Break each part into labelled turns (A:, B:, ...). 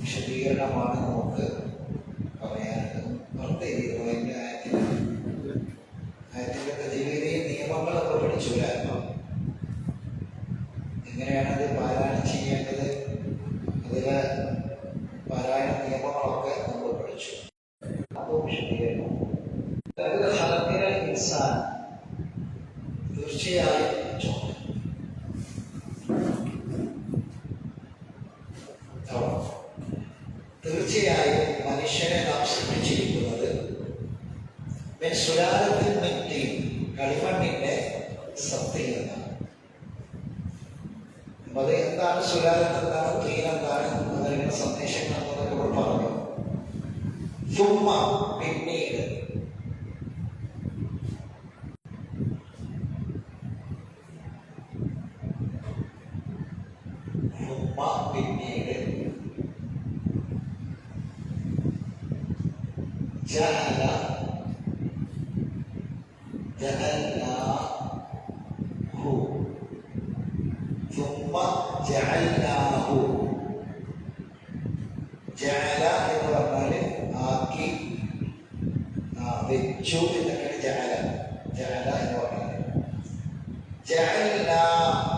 A: വിശദീകരണമാണ് നമുക്ക് പറയാനുള്ളത്. ആയത്തിൻ്റെ ജീവിതയും നിയമങ്ങളൊക്കെ പഠിച്ചു വരാമോ, എങ്ങനെയാണത് പാരായണം ചെയ്യേണ്ടത്, അതിൽ തീർച്ചയായും തീർച്ചയായും മനുഷ്യനെ നാം സൃഷ്ടിച്ചിരിക്കുന്നത് സുലാലത്തിൽ മെറ്റി കളിമണ്ണിന്റെ സത്തിൽ നിന്നാണ്. അത് എന്താണ് സുലാലത്ത്, എന്താണ് തീൻ, എന്താണ് അതിന്റെ സന്ദേശങ്ങൾ എന്നൊക്കെ നമ്മൾ പറഞ്ഞു. സുമ്മ പിന്നീട്, പിന്നീട് ജഅൽനാഹു ثم ജഅൽനാഹു. ജഅല എന്ന് പറഞ്ഞാൽ ആക്കി, വെച്ചു എന്നൊക്കെയാണ് ജഅല. ജഅല എന്ന് പറഞ്ഞാൽ ജഅൽനാ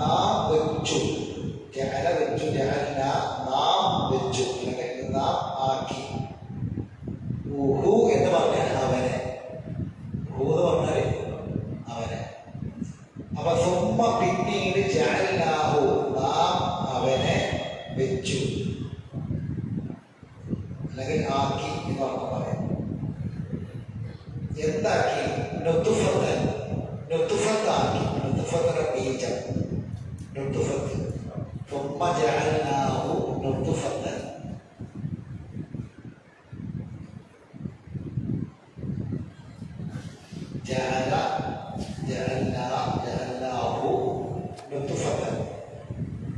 A: നാം വെച്ചു, ജഅല വെച്ചു, ജഅൽനാ നാം വെച്ചു, അല്ലെങ്കിൽ നാം ആക്കി. ഹു എന്ന് പറഞ്ഞാൽ അവനെ, ഹു എന്ന് പറഞ്ഞാൽ അവനെ. അപ്പൊ സുമ്മ പിന്നീട് ജഅൽനാഹു നാം അവനെ വെച്ചു, അല്ലെങ്കിൽ ആക്കി എന്ന് പറഞ്ഞ പറയാം. എന്താക്കി? നുത്ഫത്തൻ, നുത്ഫത്താക്കി, നുത്ഫത്തിന്റെ ബീജം, നുത്ഫത്ത്. സുമ്മ ജഅൽനാഹു നുത്ഫത്തൻ. ജഅല, ജഅൽനാ, ജഅൽനാഹു നുത്ഫത്തൻ.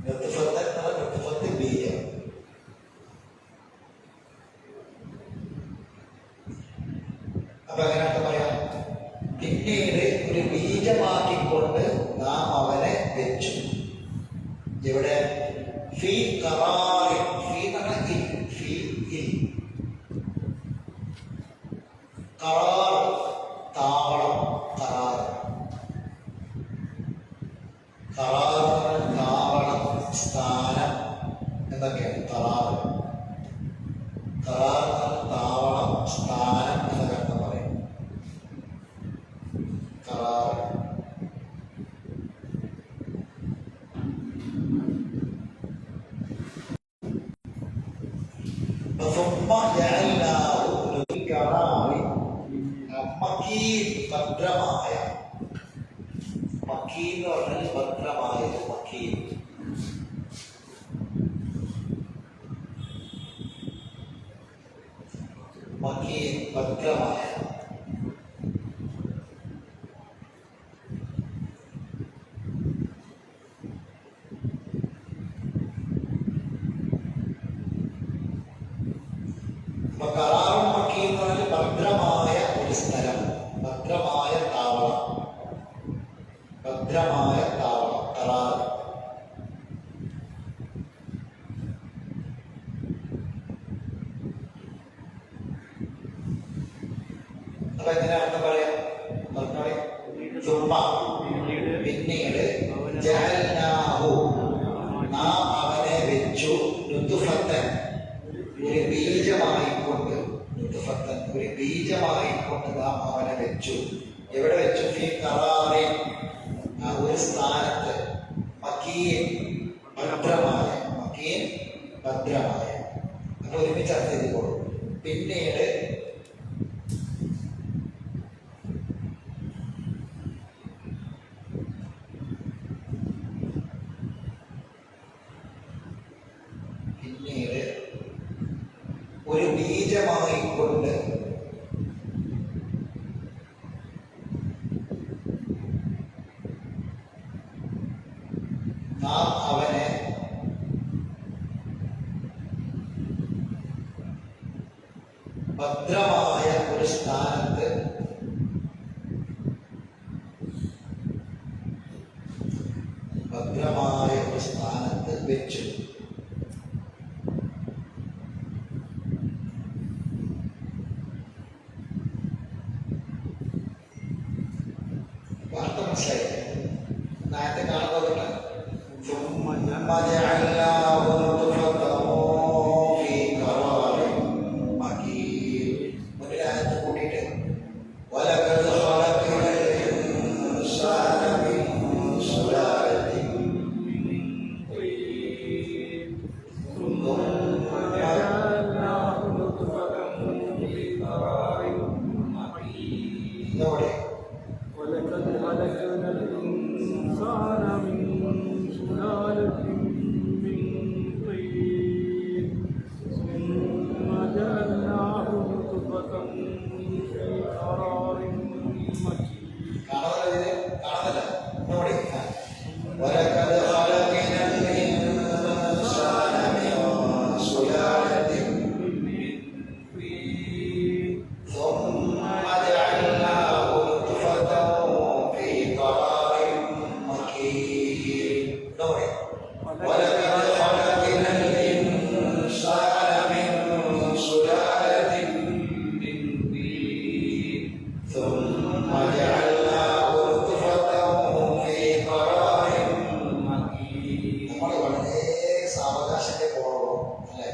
A: നുത്ഫത്തൻ എന്ന നുത്ഫത്ത് ബീജം. അപ്പൊ എങ്ങനെയാണെന്ന് പറയാം? പിന്നീട് ഒരു ബീജമാക്കിക്കൊണ്ട് നാം അവനെ വെച്ചു. ഇവിടെ ഫീ ഖറാറിൻ, ഫീ എന്ന ഇൽ, ഫീ ഇൽ, ഖറാർ താവളം, ഖറാർ, ഖറാർ താവളം, സ്ഥാനം എന്നൊക്കെയാണ് ഖറാർ. ഖറാർ താവളം, സ്ഥാനം എന്നൊക്കെ അർത്ഥം പറയും. ഖറാർ. ثم جعلناه للقرار മക്കീൻ, ഭദ്രമായ. മക്കീൻ എന്ന് പറഞ്ഞാൽ ഭദ്രമായത്, മക്കീൻ. മക്കീൻ ഭദ്രമായ. അപ്പൊ ഖറാറും മക്കീൻ എന്ന് പറഞ്ഞാൽ ഭദ്രമായ ഒരു സ്ഥലം, ഭദ്രമായ താവളം, ഭദ്രമായ താവളം, ഖറാർ. അപ്പൊ എങ്ങനെയാണെന്ന് പറയാം? പിന്നീട് ജഅൽനാഹു നാം അവനെ വെച്ചു, നുത്ഫത്തൻ ഒരു ബീജമായിക്കൊണ്ട്, നുത്ഫത്തൻ ഒരു ബീജമായിക്കൊണ്ട് നാം അവനെ വെച്ചു. എവിടെ വെച്ചു? ഫീ ഖറാറിൻ, ഒരു സ്ഥാനത്ത്. മക്കീൻ ഭദ്രമായ, മക്കീൻ ഭദ്രമായ. അപ്പൊ ഒരുമിച്ച് അർത്ഥം ചെയ്തുകൊള്ളു. പിന്നീട് പിന്നീട് ഒരു ബീജമായിക്കൊണ്ട് നാം അവനെ ഭദ്രമായ ഒരു സ്ഥാനത്ത്, ഭദ്രമായ ഒരു സ്ഥാനത്ത് വെച്ചു. വാർത്ത മനസ്സിലായി? നേരത്തെ കാണുന്നത് മുന്നിലായത്ത് കൂട്ടിയിട്ട് എന്താ പറയാ ولقد خلقنا الإنسان من سلالة من طين ثم جعلناه نطفة في قرار مكين. നമ്മൾ വളരെ സാവകാശത്തെ പോകുള്ളൂ അല്ലെ.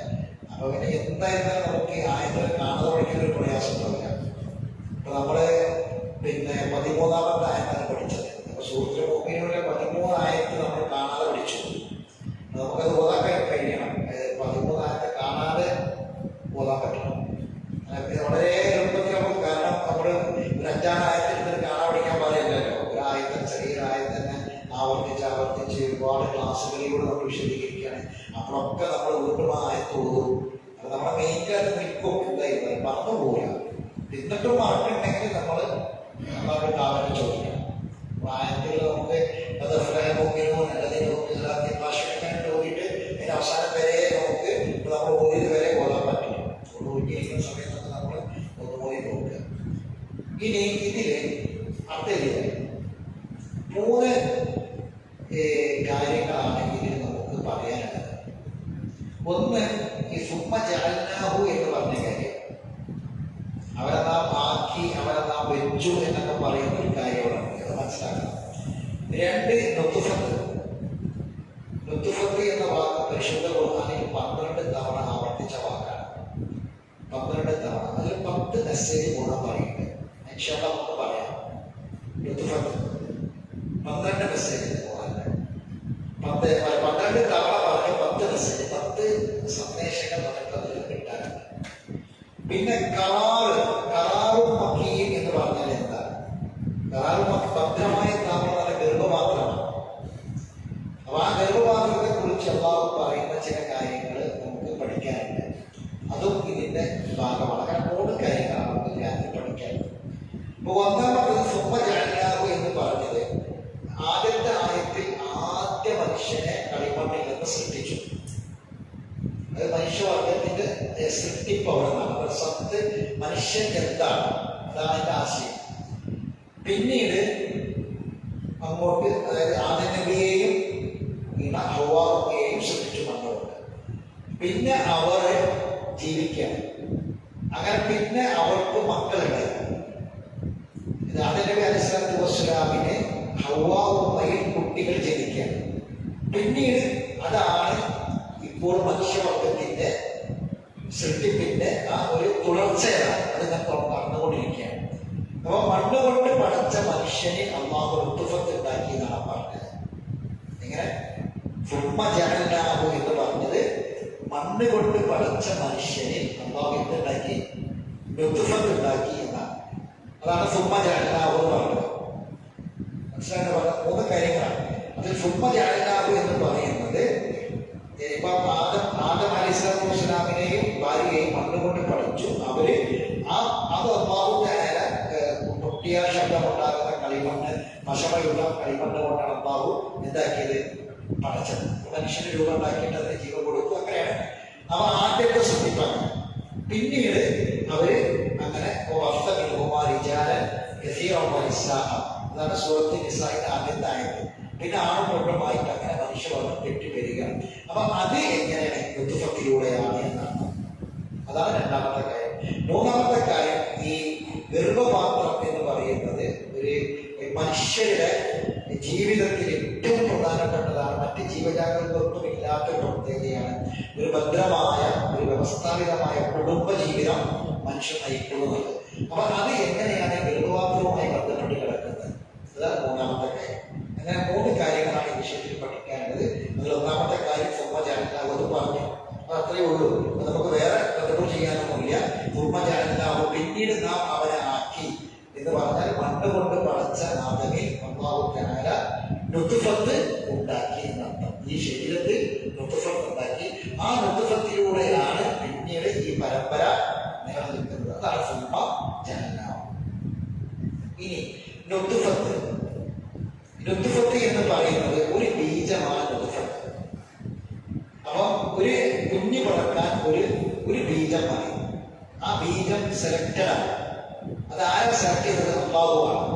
A: അപ്പൊ പിന്നെ എന്തായിരുന്നാലും നമുക്ക് ആയത്തിൽ കാണാതെ പഠിക്കുന്ന ഒരു പ്രയാസം ഉണ്ടാവില്ല. അപ്പൊ നമ്മള് പിന്നെ 13ാമത്തെ ആയത്താണ് പഠിച്ചത്. അപ്പൊ സൂറത്തുൽ മുഅ്മിനൂനിലെ 13 ആയത്ത് നമ്മൾ കാണാതെ പഠിച്ചു. നമുക്കത് ഓതാൻ കഴിയണം. 13 ആയത്തെ കാണാതെ ഓതാൻ പറ്റണം. വളരെ എളുപ്പത്തിൽ നമുക്ക്, കാരണം നമ്മൾ ഒരു 5ാം ആയത്തിൽ കാണാൻ പഠിക്കാൻ പറയില്ലല്ലോ. ഒരു ആയത്തിന് ചെറിയൊരായത്ത് തന്നെ ആവർത്തിച്ച് ഒരുപാട് ക്ലാസ്സുകളിലൂടെ നമ്മൾ വിശദീകരിക്കുകയാണ്. അപ്പോഴൊക്കെ നമ്മൾ വീണ്ടും ആ ആയത്ത് ഓതും. അത് നമ്മുടെ മെയിൻകാരത്ത് നിൽക്കും. എന്തായിരുന്നു മറന്നു പോവുക. എന്നിട്ടും മറക്കുന്നുണ്ടെങ്കിൽ നമ്മൾ ഒരു കാരണം ചോദിക്കണം. ആയത്തിൽ നമുക്ക് അത് ഭാഷണക്കായിട്ട് ഓടിയിട്ട് അതിന്റെ അവസാനം വരെ നമുക്ക് നമ്മൾ ഓടിയത് വരെ ഓതാൻ പറ്റും. ഓടിയിരിക്കുന്ന സമയത്തൊക്കെ നമ്മൾ ഒന്ന് ഓടി നോക്കുക. ഇനി ഇതില് അടുത്തത് 3 കാര്യങ്ങളാണ് ഇതിൽ നമുക്ക് പറയാനുള്ളത്. ഒന്ന്, ഈ സുമ്മ ജഅൽനാഹു എന്ന് പറഞ്ഞ കാര്യം, അവരെ നാം ആക്കി, അവരെ നാം വെച്ചു എന്നൊക്കെ പറയുന്ന ഒരു കാര്യമാണ്. അത് മനസ്സിലാക്കണം. 2, നുത്ഫത്ത് എന്ന വാക്ക് പരിശുദ്ധ ഖുർആനിൽ 12 തവണ ആവർത്തിച്ച വാക്കാണ്. 12 തവണ. അതിൽ 10 മെസ്സേജ് ഗുണം പറയുന്നുണ്ട്. ഇൻഷാ അല്ലാഹ് നമുക്ക് പറയാം. നുത്ഫത്ത് 12 മെസ്സേജ് ഖുർആനിൽ 12 തവണ പറഞ്ഞ 10 മെസ്സേജ്, 10 സന്ദേശങ്ങൾ നമുക്ക് അതിൽ കിട്ടാനുണ്ട്. പിന്നെ കറാറും മക്കീം എന്ന് പറഞ്ഞാൽ എന്താണ്? കറാറും ഭദ്രമായ താമര ഗർഭപാത്രമാണ്. അപ്പൊ ആ ഗർഭപാത്രത്തെ കുറിച്ച് അല്ലാഹു പറയുന്ന ചില കാര്യങ്ങൾ നമുക്ക് പഠിക്കാനുണ്ട്. അതും ഇതിന്റെ ഭാഗമാണ്. കാരണം 3 കാര്യങ്ങളാണ് നമുക്ക് രാത്രി പഠിക്കാൻ. അപ്പൊ 1ാമത്തത് സുമ്മ ജഅൽനാഹു എന്ന് പറഞ്ഞത്, ആദ്യത്തെ ആയത്തിൽ ആദ്യ മനുഷ്യനെ കളിമണ്ണിൽ നിന്ന് സൃഷ്ടിച്ചു. അത് മനുഷ്യവർഗത്തിന്റെ സൃഷ്ടിപ്പ് അവിടെ നിന്നാണ്. സത്ത് മനുഷ്യൻ എന്താണ്, അതാണ് അതിന്റെ ആശയം. പിന്നീട് അങ്ങോട്ട്, അതായത് ആദ്യ നബിയെയും ഹവ്വായെയും സൃഷ്ടിച്ചു മണ്ണുകൊണ്ട്. പിന്നെ അവർ ജീവിക്കുകയാണ്. അങ്ങനെ പിന്നെ അവർക്ക് മക്കളുണ്ടായി. ആദ്യ നബി അലൈഹിസ്സലാത്തു വസ്സലാമിന് ഹവ്വായിൽ കുട്ടികൾ ജനിക്കുകയാണ്. പിന്നീട് അതാണ് ഇപ്പോൾ മനുഷ്യവർഗത്തിന്റെ സൃഷ്ടിപ്പിന്റെ ആ ഒരു തുടർച്ചയാണ്. അത് നടന്നുകൊണ്ടിരിക്കുകയാണ്. അപ്പൊ മണ്ണുകൊണ്ട് പടച്ച മനുഷ്യനെ അല്ലാഹു ലുത്ഫത്ത് ഉണ്ടാക്കി എന്നാണ് പറഞ്ഞത്. എങ്ങനെ? സുമ്മ ജഅൽനാഹു എന്ന് പറഞ്ഞത് മണ്ണ് കൊണ്ട് പടച്ച മനുഷ്യനെ അല്ലാഹു എന്തുണ്ടാക്കി? ലുത്ഫത്ത് ഉണ്ടാക്കി എന്നാണ്. അതാണ് സുമ്മ ജഅൽനാഹു എന്ന് പറഞ്ഞത്. മനസ്സിലായിട്ട് പറഞ്ഞ 3 കാര്യങ്ങളാണ്. അതിൽ സുമ്മ ജഅൽനാഹു എന്ന് പറയുന്നത്, ഇപ്പൊ ആദം അലൈഹിസ്സലാത്തു വസ്സലാമിനെയും ഭാര്യയെയും മണ്ണുകൊണ്ട് പഠിച്ചു. അവര് അത് അല്ലാഹു തആല പൊട്ടിയ ശബ്ദമുണ്ടാകുന്ന കളിമണ്ണ്, മഷമയുള്ള കളിമണ്ണ് കൊണ്ടാണ് അല്ലാഹു എന്താക്കിയത്? പഠിച്ചത്. മനുഷ്യന് രൂപം ഉണ്ടാക്കിയിട്ട് അതിന് ജീവൻ കൊടുത്തു. അങ്ങനെയാണ് അവ ആദ്യത്തെ സൃഷ്ടിപ്പാണ്. പിന്നീട് അവര് അങ്ങനെ അതാണ് സൂറത്തുൽ നിസാഇന്റെ ആദ്യത്തെ ആയത്. പിന്നെ ആണും പെണ്ണുമായിട്ട് അങ്ങനെ മനുഷ്യവർഗം കെട്ടിവരിക. അപ്പൊ അത് എങ്ങനെയാണ്? ലുത്ഫത്തിലൂടെയാണ് എന്നാണ്. അതാണ് 2ാമത്തെ കാര്യം. 3ാമത്തെ കാര്യം, ഈ ഗർഭപാത്രം എന്ന് പറയുന്നത് ഒരു മനുഷ്യരുടെ ജീവിതത്തിൽ ഏറ്റവും പ്രധാനപ്പെട്ടതാണ്. മറ്റ് ജീവജാലങ്ങൾക്കൊന്നും ഇല്ലാത്തൊരു പ്രത്യേകതയാണ്. ഒരു ഭദ്രമായ, ഒരു വ്യവസ്ഥാപിതമായ കുടുംബ ജീവിതം മനുഷ്യൻ നയിക്കുന്നത്. അപ്പൊ അത് എങ്ങനെയാണ് ഗർഭപാത്രവുമായി ബന്ധപ്പെട്ട് കിടക്കുന്നത്? അതാണ് 3ാമത്തെ കാര്യം. അങ്ങനെ 3 കാര്യങ്ങളാണ് ഈ വിഷയത്തിൽ പഠിക്കാനുള്ളത്. അതിൽ 1ാമത്തെ കാര്യം സുമ്മ ജഅൽനാഹു അത് പറഞ്ഞു. അത്രയേ ഉള്ളൂ. നമുക്ക് വേറെ ബന്ധപ്പെട്ട് ചെയ്യാനൊന്നുമില്ല. സുമ്മ ജഅൽനാഹു പിന്നീട് നാം അവനെ ആക്കി എന്ന് പറഞ്ഞാൽ മണ്ണ് കൊണ്ട് പടച്ച ആദമിൽ അല്ലാഹു തആല നുത്ഫത്ത് ഉണ്ടാക്കി എന്നർത്ഥം. ഈ ശരീരത്തിൽ നുത്ഫത്ത് ഉണ്ടാക്കി. ആ നുത്ഫത്തിലൂടെയാണ് പിന്നീട് ഈ പരമ്പര നിലനിൽക്കുന്നത്. അതാണ് സുമ്മ ജഅൽനാഹു. ഇനി നുത്ഫത്ത് എന്ന് പറയുന്നത് ഒരു ബീജമാണ്. നുത്ഫത്ത് അപ്പം ഒരു കുഞ്ഞു പിറക്കാൻ ഒരു ബീജം മതി. ആ ബീജം സെലക്റ്റഡ് ആണ്. അതാരെ സെലക്ട് ചെയ്തത്? അല്ലാഹുവാണ്.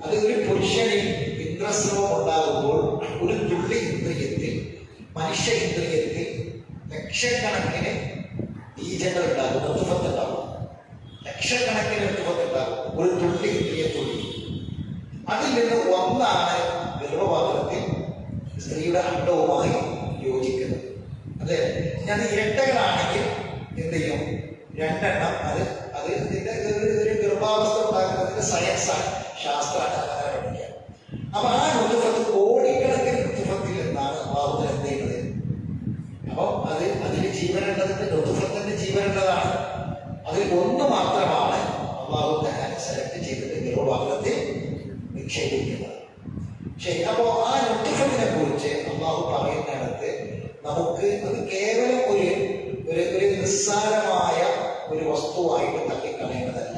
A: അത് ഒരു പുരുഷനിൽ ഇന്ദ്രസ്രവം ഉണ്ടാകുമ്പോൾ ഒരു മനുഷ്യ ഇന്ദ്രിയത്തിൽ ലക്ഷക്കണക്കിന് ബീജങ്ങൾ ഉണ്ടാകും, ഋതുഫത്ത് ഉണ്ടാകും. ലക്ഷക്കണക്കിന് ഋതുഫത്ത് ഉണ്ടാകും, ഒരു തുള്ളി ഇന്ദ്രിയ തുള്ളി. അതിൽ നിന്ന് ഒന്നാണ് ഗർഭപാത്രത്തിൽ സ്ത്രീയുടെ അണ്ടവുമായി യോജിക്കുന്നത്. അതെ, ഞാൻ ഇരട്ടകളാണെങ്കിൽ എന്ത് ചെയ്യും? രണ്ടെണ്ണം. അത് ഇതിന്റെ ഒരു ഗർഭാവസ്ഥ ഉണ്ടാക്കുന്നതിന്റെ സയൻസാണ്, ശാസ്ത്രമാണ്, അങ്ങനെ പഠിക്കുക. അപ്പൊ ആ ഋതുഫത്ത് കോടിക്കണക്കിന് ഋതുഫത്തിൽ നിന്നാണ് അള്ളാഹു എന്ത് ചെയ്യുന്നത്? അപ്പൊ അതിന് ജീവനുള്ളതിന്റെ ഋതുഫത്തിന്റെ ജീവനുള്ളതാണ്. അതിൽ ഒന്ന് മാത്രമാണ് അള്ളാഹു തന്നെ സെലക്ട് ചെയ്തിട്ട് ഗർഭപാത്രത്തിൽ നിക്ഷേപിക്കുന്നത്. ശരി, അപ്പോ ആ ഋതുഫത്തിനെ കുറിച്ച് അള്ളാഹു പറയുന്നിടത്ത് നമുക്ക് അത് കേവലം ഒരു നിസ്സാരമായ ഒരു വസ്തുവായിട്ട് തള്ളിക്കളയേണ്ടതല്ല.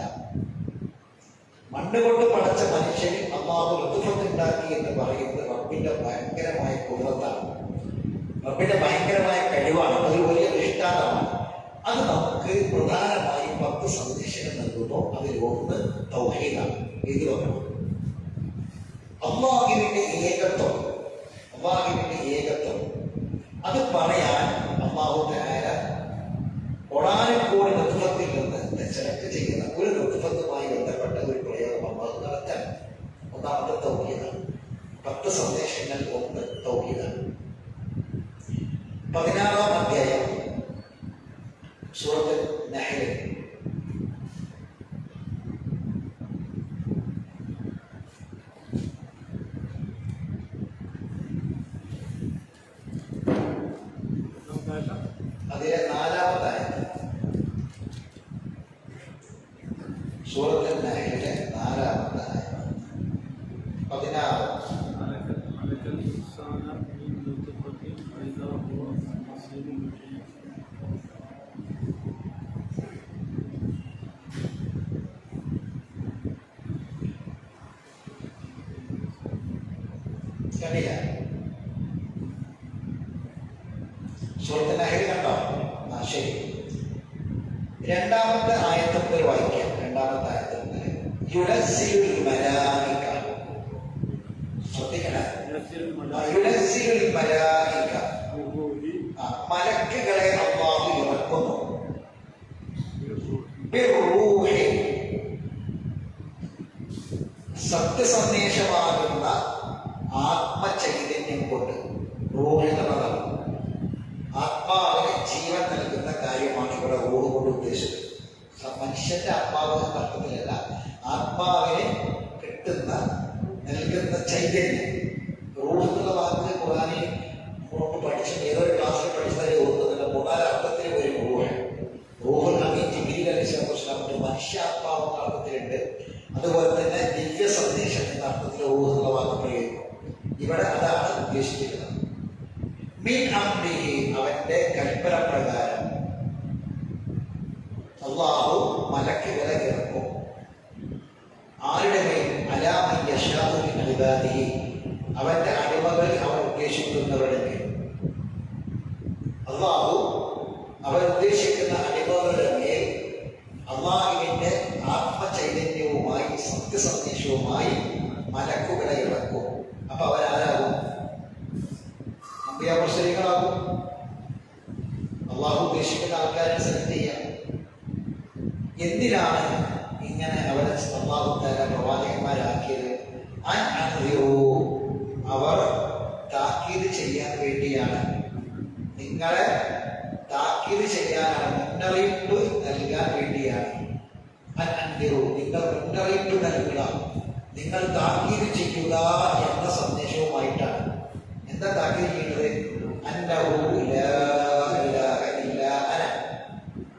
A: മണ്ണ് കൊണ്ട് പടച്ച മനുഷ്യന് അള്ളാഹു ഋതുഫത്ത് ഉണ്ടാക്കി എന്ന് പറയുന്നത് റബ്ബിന്റെ ഭയങ്കരമായ കുതിരത്താണ്, റബ്ബിന്റെ ഭയങ്കരമായ കഴിവാണ്, അതൊരു വലിയ ദൃഷ്ടാന്തമാണ്. അത് നമുക്ക് പ്രധാനമായും 10 സന്ദേശങ്ങൾ നൽകുന്നു. അതിൽ ഒന്ന് തൗഹീദാണ്. ഇത് പറഞ്ഞു അള്ളാഹുവിന്റെ ഏകത്വം, അള്ളാഹുവിന്റെ ഏകത്വം അത് പറയാൻ അള്ളാഹു തആല ഖുർആനിൽ ഋതുഫത്തിൽ നിന്ന് സെലക്ട് ചെയ്യുന്ന ഒരു ഋതുഫത്തുമായി ബന്ധപ്പെട്ട ഒരു പ്രയോഗം അള്ളാഹു നടത്താൻ. ഒന്നാമത്തെ തൗഹീദാണ്. 10 സന്ദേശങ്ങൾ ഒന്ന് തൗഹീദാണ്. 16-ാം അധ്യായം സൂറത്തുൽ നഹ്ൽ. അതിലെ 4-ാമത്തെ ആയത്ത്. സൂറത്തുൽ നഹ്ലിലെ 4-ാമത്തെ ആയത്ത് 16. കണ്ടില്ല? സൂറത്തുൽ നഹ്ൽ കണ്ടോ? ശരി. 2-ാമത്തെ ആയത്ത് മുതൽ വായിക്കാം. 2-ാമത്തെ ആയത്ത് മുതൽ യുനസ്സിലുൽ മലായിക. ശ്രദ്ധിക്കണം, യുനസ്സിലുൽ മലായിക, മലക്കുകളെ അല്ലാഹു ഇറക്കുന്നു. ബിർറൂഹി, സത്യസന്ദേശമാകുന്ന ആത്മചൈതന്യം കൊണ്ട്. റൂഹ് എന്നുള്ളതാണ് ആത്മാവിന് ജീവൻ നൽകുന്ന കാര്യമാണ് ഇവിടെ റൂഹ് കൊണ്ട് ഉദ്ദേശിച്ചത്. മനുഷ്യന്റെ ആത്മാവ് എന്ന അർത്ഥത്തിലല്ല, ആത്മാവിന് കിട്ടുന്ന നൽകുന്ന ചൈതന്യം. റൂഹ് എന്നുള്ള വാക്ക് ഖുർആനിൽ മുമ്പ് പഠിച്ച ഏതൊരു ക്ലാസ്സിൽ പഠിച്ചതായി ഓർക്കുന്നില്ല. 3-4 അർത്ഥത്തിൽ വരും റൂഹ്. റൂഹുൽ അമീൻ ജിബ്രീൽ അലൈഹിസ്സലാം മനുഷ്യാത്മാവ് എന്ന അർത്ഥത്തിലുണ്ട്. അതുപോലെ തന്നെ ദിവ്യ സന്ദേശം എന്ന അർത്ഥത്തിൽ റൂഹ് എന്നുള്ള വാക്ക് പ്രയോഗിക്കും. ഇവിടെ അതാണ് ഉദ്ദേശിച്ചിരിക്കുന്നത്. മിൻ അംരിഹി, അവന്റെ കൽപ്പന പ്രകാരം അല്ലാഹു മലക്കുകളെ ഇറക്കും. ആരുടെ മേൽ? അലാ മൻ യശാഉ മിൻ ഇബാദിഹി, അവന്റെ അടിമകൾ അവൻ ഉദ്ദേശിക്കുന്നവരുടെ മേൽ. അല്ലാഹു അവൻ ഉദ്ദേശിക്കുന്ന അടിമകളുടെ മേൽ അല്ലാഹുവിന്റെ ആത്മചൈതന്യവുമായി സത്യസന്ദേശവുമായി മലക്കുകളെ ഇറക്കും. അപ്പൊ അവരാരാകും? അമ്പിയാ-മുർസലീങ്ങളാകും. അള്ളാഹു ഉദ്ദേശിക്കുന്ന ആൾക്കാരെ സെലക്ട് ചെയ്യാം. എന്തിനാണ് ഇങ്ങനെ അവരെ അള്ളാഹു തആല പ്രവാചകന്മാരാക്കിയത്? അൻ അൻദിറൂ, അവർ താക്കീത് ചെയ്യാൻ വേണ്ടിയാണ്, നിങ്ങളെ താക്കീത് ചെയ്യാനാണ്, മുന്നറിയിപ്പ് നൽകാൻ വേണ്ടിയാണ്. അൻ അൻദിറൂ, നിങ്ങൾ മുന്നറിയിപ്പ് നൽകുക, നിങ്ങൾ താക്കീത് ചെയ്യുക എന്ന സന്ദേശവുമായിട്ടാണ്. എന്താ താക്കീത് ചെയ്യുന്നത്? അന്നഹു ലാ ഇലാഹ ഇല്ലാ അന,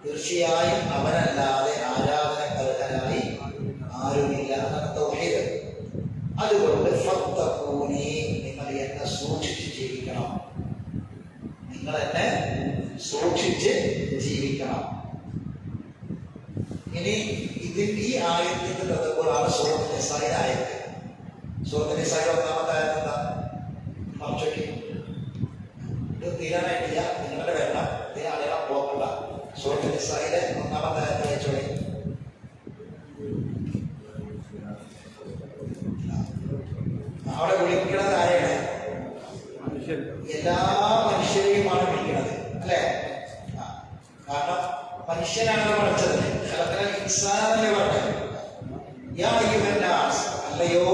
A: തീർച്ചയായും അവനല്ലാതെ ആരാധനക്കർഹനായി ആരുമില്ല. അതാണ് തൗഹീദ്. അതുകൊണ്ട് ഫത്തഖൂനി, നിങ്ങൾ എന്നെ സൂക്ഷിച്ച് ജീവിക്കണം, നിങ്ങൾ എന്നെ സൂക്ഷിച്ച് ജീവിക്കണം. ഇനി ഈ ആയത്തിന്റെ തദബ്ബുറാണ് സൂറത്തുൽ നിസായിലെ ആയത്ത്. സൂറത്തുൽ നിസായിലെ 1-ാമത്തെ ആയത്ത് എന്താ? ഇത് തീരാനായിട്ടില്ല, നിങ്ങളുടെ വേണ്ട, ഇതിന് അറിയാൻ പോകണ്ട. സൂറത്തുൽ നിസായിലെ 1-ാമത്തെ ആയത്ത് വായിച്ചോളി. അവിടെ വിളിക്കുന്നത് ആരെയാണ്? എല്ലാ മനുഷ്യരും മനുഷ്യരെയുമാണ് വിളിക്കുന്നത് അല്ലേ? കാരണം മനുഷ്യനാണ് പഠിച്ചത്. ഇൻസാനല്ലേ പറഞ്ഞത്? യാ അയ്യുഹന്നാസ്, അല്ലയോ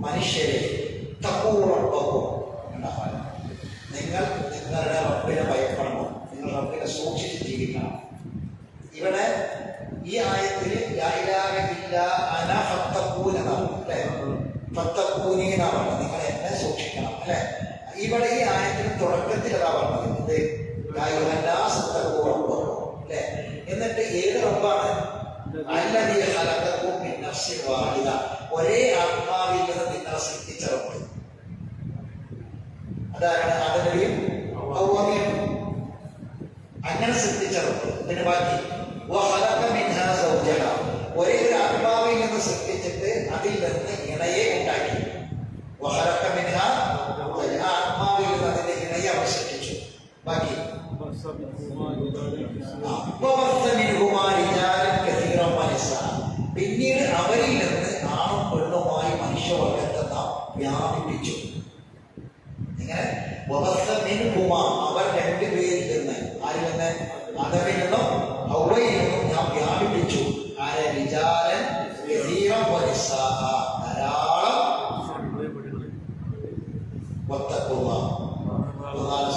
A: മനുഷ്യരെ, തഖൂ റബ്ബക്കും, നിങ്ങൾ നിങ്ങളുടെ റബ്ബിനെ ഭയപ്പെടണം, നിങ്ങൾ റബ്ബിനെ സൂക്ഷിച്ച് ജീവിക്കണം. ഇവിടെ ഈ ആയത്തിൽ ലാ ഇലാഹ ഇല്ലാ അന ഫത്തഖൂൻ എന്നാണ് അല്ലേ? ഫത്തഖൂനി എന്നാണ് പറഞ്ഞത്, നിങ്ങൾ എന്നെ സൂക്ഷിക്കണം അല്ലെ? ഇവിടെ ഈ ആയത്തിന് തുടക്കത്തിൽ അതാ പറഞ്ഞത്, യാ അയ്യുഹന്നാസ് തഖൂ റബ്ബക്കും അല്ലെ? എന്നിട്ട് ഏത് റബ്ബാണ്? അല്ലദീ ഖലഖക്കും മിൻ നഫ്സിൻ വാഹിദ, ഒരേ ആത്മാവിൽ നിന്ന് നിങ്ങളെ സൃഷ്ടിച്ച റബ്ബ്. അതാണ് ആദനബിയും ഹവ്വയും അങ്ങനെ സൃഷ്ടിച്ച റബ്ബ്. പിന്നെ ബാക്കി വഖലഖ മിൻഹാ സൗജഹ, ഒരേ ഒരു ആത്മാവിൽ നിന്ന് സൃഷ്ടിച്ചിട്ട് അതിൽ നിന്ന് ഇണയെ ഉണ്ടാക്കി. വഖലഖ മിൻഹാ, ആത്മാവിൽ നിന്ന് അതിന്റെ ഇണയെ അവർ സൃഷ്ടിച്ചു. ബാക്കി പിന്നീട് അവരിൽ നിന്ന് ആണും പെണ്ണുമായി മനുഷ്യവർഗത്തെ നാം വ്യാപിപ്പിച്ചു. ഇങ്ങനെ അവർ രണ്ടുപേരിൽ നിന്ന്, ആരിൽ നിന്ന്? ആദമിൽ നിന്നും ഹവ്വയിൽ നിന്നും ഞാൻ വ്യാപിപ്പിച്ചു. ആരെ? റിജാലൻ കസീറൻ വനിസാഅ, ധാരാളം. വത്തഖുല്ലാഹ്,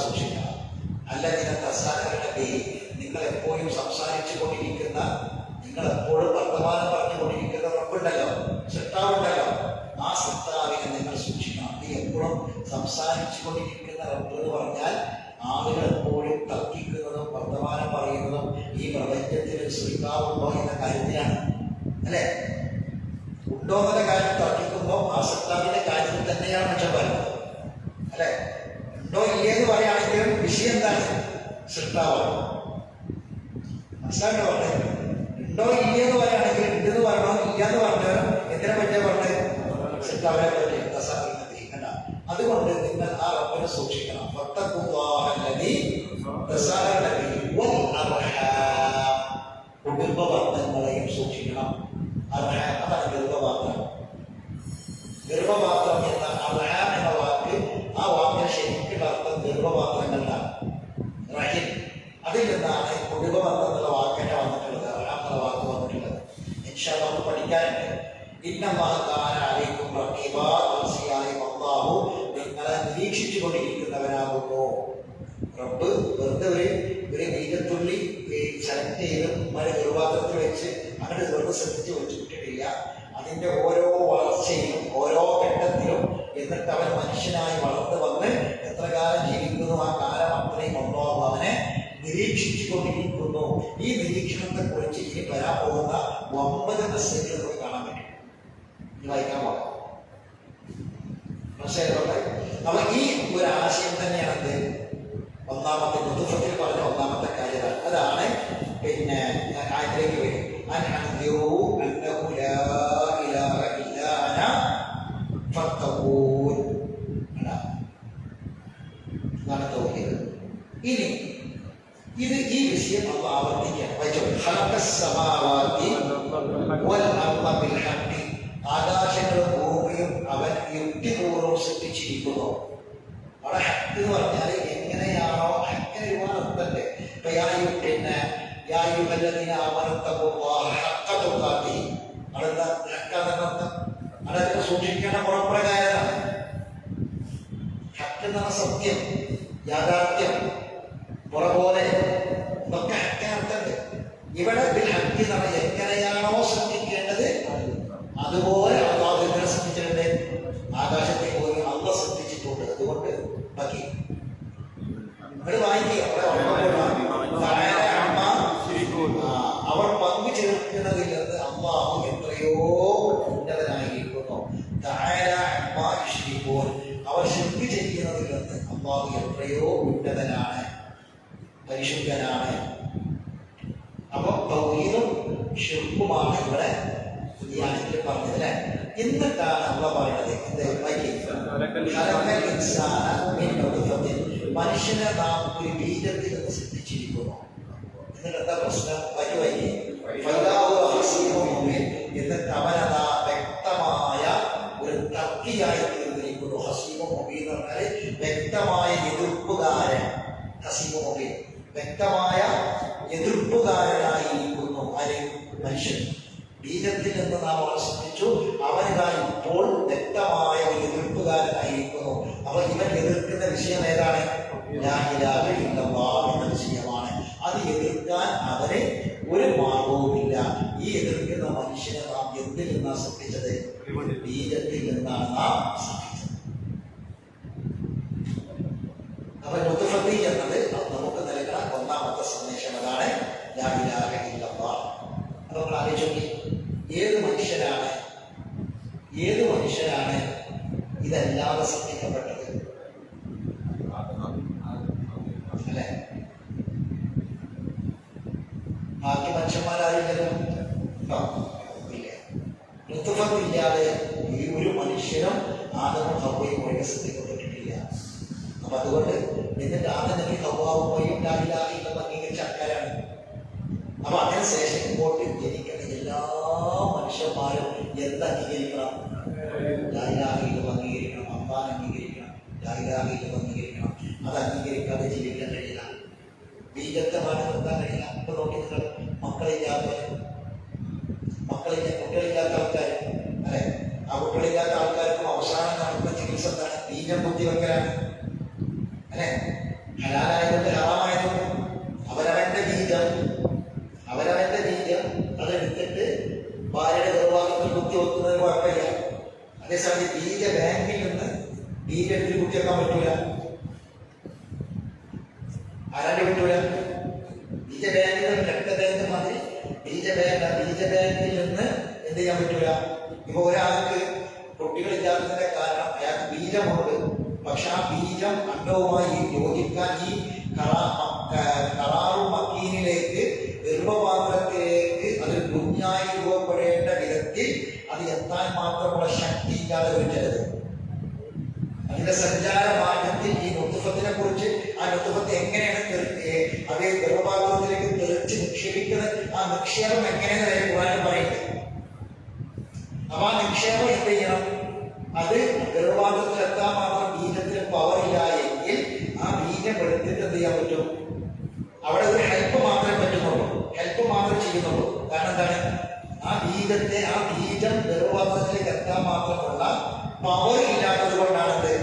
A: സൂക്ഷിക്കണം. അല്ലദീന തസാഅലൂന ബിഹി, നിങ്ങൾ എപ്പോഴും സംസാരിച്ചു കൊണ്ടിരിക്കുന്ന, നിങ്ങൾ എപ്പോഴും വർത്തമാനം പറഞ്ഞുകൊണ്ടിരിക്കുന്ന റബ്ബുണ്ടല്ലോ, സൃഷ്ടാവുണ്ടല്ലോ, ആ സൃഷ്ടാവിനെ നിങ്ങൾ സൂക്ഷിക്കണം. നീ എപ്പോഴും സംസാരിച്ചു കൊണ്ടിരിക്കുന്ന റബ്ബ് എന്ന് പറഞ്ഞാൽ ആളുകൾ എപ്പോഴും തർക്കിക്കുന്നതും വർത്തമാനം പറയുന്നതും ഈ പ്രപഞ്ചത്തിൽ ഒരു സൃഷ്ടാവുണ്ടോ എന്ന കാര്യത്തിലാണ് അല്ലെ? ഉണ്ടോ എന്നുള്ള കാര്യം തർക്കിക്കുമ്പോൾ ആ സൃഷ്ടാവിന്റെ കാര്യത്തിൽ തന്നെയാണ് മനുഷ്യൻ പറയുന്നത് അല്ലെ? ഉണ്ടോ ഇല്ലേന്ന് പറയുകയാണെങ്കിലും വിഷയം എന്താണ്? സൃഷ്ടാവാണ്. മനസ്സിലാക്കണോ? പറഞ്ഞത് ഉണ്ടോ ഇല്ലെന്ന് പറയുകയാണെങ്കിൽ ഉണ്ടെന്ന് പറഞ്ഞോ ഇല്ലാന്ന് പറഞ്ഞോ എന്തിനെ പറ്റിയാ പറഞ്ഞത്? സൃഷ്ടാവിനെ പറ്റി. അതുകൊണ്ട് നിങ്ങൾ ആ റബ്ബിനെ സൂക്ഷിക്കണം. കുടുംബബന്ധങ്ങളെയും സൂക്ഷിക്കണം. അതാണ് ഗർഭപാത്രം. ഗർഭപാത്രം എന്ന അർഹാം എന്ന വാക്ക്, ആ വാക്കിന് ശരിക്കുള്ള അർത്ഥം ഗർഭപാത്രങ്ങളിലാണ്. റഹിം, അതിൽ നിന്നാണ് കുടുംബബന്ധം എന്നുള്ള വാക്കിനെ വന്നിട്ടുള്ളത്, അർഹാം എന്നുള്ള വാക്ക് വന്നിട്ടുള്ളത്. ഇൻഷാ അല്ലാഹ് നമുക്ക് പഠിക്കാനുണ്ട്. ഇന്നല്ലാഹ കാന അലൈക്കും റഖീബാ, തീർച്ചയായും അല്ലാഹു നിങ്ങളെ നിരീക്ഷിച്ചു കൊണ്ടിരിക്കുന്നവനാകുന്നു. റബ്ബ് വെറുതെ ഒരു ബീജത്തുള്ളി സെലക്ട് ചെയ്ത് മഴ ഗർഭപാത്രത്തിൽ വെച്ച് അങ്ങനെ വെറുതെ ശ്രദ്ധിച്ച് വെച്ചിട്ടില്ല. അതിന്റെ ഓരോ വളർച്ചയിലും ഓരോ ഘട്ടത്തിലും എന്നിട്ട് അവൻ മനുഷ്യനായി വളർന്നു വന്ന് എത്ര കാലം ജീവിക്കുന്നു ആ കാലം അത്രയും അല്ലാഹു അവനെ നിരീക്ഷിച്ചു കൊണ്ടിരിക്കുന്നു. ഈ നിരീക്ഷണത്തെ കുറിച്ച് ഇനി വരാൻ പോകുന്ന 9 മെസ്സേജുകൾ നമുക്ക് കാണാൻ പറ്റും. വായിക്കാൻ പോകാം. മനസ്സിലായിക്കോട്ടെ? അപ്പൊ ഈ ഒരു ആശയം തന്നെയാണ് ഒന്നാമത്തെ നുതുഫത്തിൽ പറഞ്ഞ ഒന്നാമത്തെ കാര്യം. അതാണ് പിന്നെ ആയത്തിലേക്ക് വരും. ഇനി ഇത് ഈ വിഷയം നമ്മൾ ആവർത്തിക്കുകയാണ്. ആകാശങ്ങളും ഭൂമിയും അവൻ യുക്തിപൂർവ്വം സൃഷ്ടിച്ചിരിക്കുന്നു. അവിടെ ഹക്ക് എന്ന് പറഞ്ഞാൽ എങ്ങനെയാണോ, ഹക്കിന് ഒരുപാട് അർത്ഥമുണ്ട്. പിന്നെ അതൊക്കെ സൂക്ഷിക്കേണ്ട പുറപ്രകാരമാണ്. ഹക്ക് എന്ന സത്യം, യാഥാർത്ഥ്യം, പുറപോലെ ഇതൊക്കെ ഹക്കിനർത്ഥമുണ്ട്. ഇവിടെ ഹക്ക് എന്ന് പറഞ്ഞാൽ എങ്ങനെയാണോ ശ്രദ്ധിക്കേണ്ടത് അതുപോലെ അള്ളാഹു എങ്ങനെ ശ്രദ്ധിച്ചിട്ടുണ്ട്? ആകാശത്തെ പോയി അള്ളാഹ് ശ്രദ്ധിച്ചിട്ടുണ്ട്. അതുകൊണ്ട് ബാക്കി നിങ്ങൾ വായിക്കുക. അവർ പങ്കു ചേർക്കുന്നതിൽ നിന്ന് അള്ളാഹു എത്രയോ ഉന്നതനായിരിക്കുന്നു. അവർ ശുദ്ധി ചെയ്യുന്നതിൽ നിന്ന് അള്ളാഹു എത്രയോ ഉന്നതനാണ്, പരിശുദ്ധനാണ്. അപ്പൊ തൗഹീദും ശിർക്കുമാണ് ഇവിടെ ധ്യാനത്തിൽ പറഞ്ഞത് അല്ലെ? എന്നിട്ടാണ് അള്ളാഹ് പറയുന്നത് മനുഷ്യനെ നാം ഒരു ബീജത്തിൽ നിന്ന് സൃഷ്ടിച്ചിരിക്കുന്നു. എന്നിട്ട് എന്താ പ്രശ്നം? എന്നിട്ട് അവനതാ വ്യക്തമായ ഒരു തർക്കിയായി തീർന്നിരിക്കുന്നു. ഹസീബും മുബീൻ എന്ന് പറഞ്ഞാൽ വ്യക്തമായ എതിർപ്പുകാരൻ. നസീബുമൊക്കെ വ്യക്തമായ എതിർപ്പുകാരനായിരിക്കുന്നു ആര്? മനുഷ്യൻ. ബീജത്തിൽ നിന്ന് നാം ശ്രദ്ധിച്ചു, അവനിതാ ഇപ്പോൾ വ്യക്തമായ ഒരു എതിർപ്പുകാരനായിരിക്കുന്നു. അപ്പൊ ഇവൻ എതിർക്കുന്ന വിഷയം ഏതാണ്? ലാ ഇലാഹ ഇല്ലല്ലാഹ് എന്ന വിഷയമാണ്. അത് എതിർക്കാൻ അവന് ഒരു മാർഗവുമില്ല. ഈ എതിർക്കുന്ന മനുഷ്യനെ നാം എന്തിൽ നിന്നാണ് ശ്രദ്ധിച്ചത്? ബീജത്തിൽ നിന്നാണ് നാം ശ്രദ്ധിച്ചത്. അപ്പൊ നുത്ഫത്തി എന്നത് നമുക്ക് നൽകുന്ന ഒന്നാമത്തെ സന്ദേശം അതാണ്, ലാ ഇലാഹ ഇല്ലല്ലാഹ്. അപ്പൊ നമ്മൾ ആലോചിച്ചു, ഏത് മനുഷ്യനാണ് ഇതല്ലാതെ സൃഷ്ടിക്കപ്പെട്ടത്? അല്ലെ? ബാക്കി മനുഷ്യന്മാരായില്ലല്ലോ. ഇല്ല. നുത്ഫത്തില്ലാതെ ഈ ഒരു മനുഷ്യനും ആദമും ഹവ്വയും ഒഴികെ സൃഷ്ടിക്കപ്പെട്ടിട്ടില്ല. അപ്പൊ അതുകൊണ്ട് എന്നിട്ട് ആദ്യം നബി ഹവ്വാവും ലാ ഇലാഹ ഇല്ലല്ലാഹ് അംഗീകരിച്ച ആൾക്കാരാണ്. അപ്പൊ അതിനുശേഷം ഇങ്ങോട്ട് ജനിക്കുന്ന എല്ലാ മനുഷ്യന്മാരും എന്ത് അംഗീകരിക്കണം? ലാ ഇലാഹ ഇല്ലല്ലാഹ് അംഗീകരിക്കണം. അല്ലാഹ് അംഗീകരിക്കണം. ലാ ഇലാഹ ഇല്ലല്ലാഹ് അംഗീകരിക്കണം. അത് അംഗീകരിക്കാതെ ജീവിക്കാൻ കഴിയില്ല. ബീജത്തെ മാറ്റി നിർത്താൻ കഴിയില്ല. ഇപ്പൊ നോക്കി നിങ്ങൾ കുട്ടികളില്ലാത്ത ആൾക്കാർ, അല്ലെ? ആ കുട്ടികളില്ലാത്ത ആൾക്കാർക്കും അവസാനം നടത്തുന്ന ചികിത്സ എന്താണ്? ബീജം കുത്തിവെക്കലാണ്, അല്ലെ? ഹലാലായതുകൊണ്ട് ഹറാമായതുകൊണ്ട് അവരവന്റെ ബീജം അതെടുത്തിട്ട് ഭാര്യയുടെ ഗർഭാഗത്തിൽ കുത്തിവെക്കുന്നതിന് കുഴപ്പമില്ല. അതേസമയം ബീജ ബാങ്കിൽ നിന്ന് ബീജം എടുത്ത് കുത്തിവെക്കാൻ പറ്റൂല. ആരാണ്ട് പറ്റൂല. ബീജ ബാങ്കിൽ നിന്ന് രക്തബാങ്ക് മാതിരി ബീജ ബാങ്കിൽ നിന്ന് എന്ത് ചെയ്യാൻ പറ്റൂല. ഇപ്പൊ ഒരാൾക്ക് കുട്ടികളില്ലാത്തതിന്റെ കാരണം അയാൾക്ക് ബീജമുണ്ട്, പക്ഷെ ആ ബീജം അണ്ടവുമായി യോജിക്കാൻ ഈ കറാറും മക്കീനിലേക്ക് ഗർഭപാത്രത്തിലേക്ക് അത് കുഞ്ഞായി രൂപപ്പെടേണ്ട വിധത്തിൽ അത് എത്താൻ മാത്രമുള്ള ശക്തി ഇല്ലാതെ വരുന്നത്. അതിന്റെ സഞ്ചാര മാർഗത്തിൽ ഈ നുത്ഫത്തിനെ കുറിച്ച്, ആ നുത്ഫത്ത് എങ്ങനെയാണ് അതേ ഗർഭപാത്രത്തിലേക്ക് തെളിച്ച് നിക്ഷേപിക്കുന്നത്, ആ നിക്ഷേപം എങ്ങനെയെന്ന് വരെ ഖുർആനിൽ പറയുന്നത്. അപ്പൊ ആ നിക്ഷേപം എന്ത് ചെയ്യണം? അത് ഗർഭപാത്രത്തിൽ എത്താൻ മാത്രം ബീജത്തിന് പവർ ഇല്ല എങ്കിൽ ആ ബീജം എടുത്തിട്ട് എന്ത് ചെയ്യാൻ പറ്റും? അവിടെ ഒരു ഹെൽപ്പ് മാത്രമേ പറ്റുന്നുള്ളൂ, ഹെൽപ്പ് മാത്രമേ ചെയ്യുന്നുള്ളൂ. കാരണം എന്താണ്? ആ ബീജം ഗർഭപാത്രത്തിലേക്ക് എത്താൻ മാത്രമുള്ള പവർ ഇല്ലാത്തത് കൊണ്ടാണത്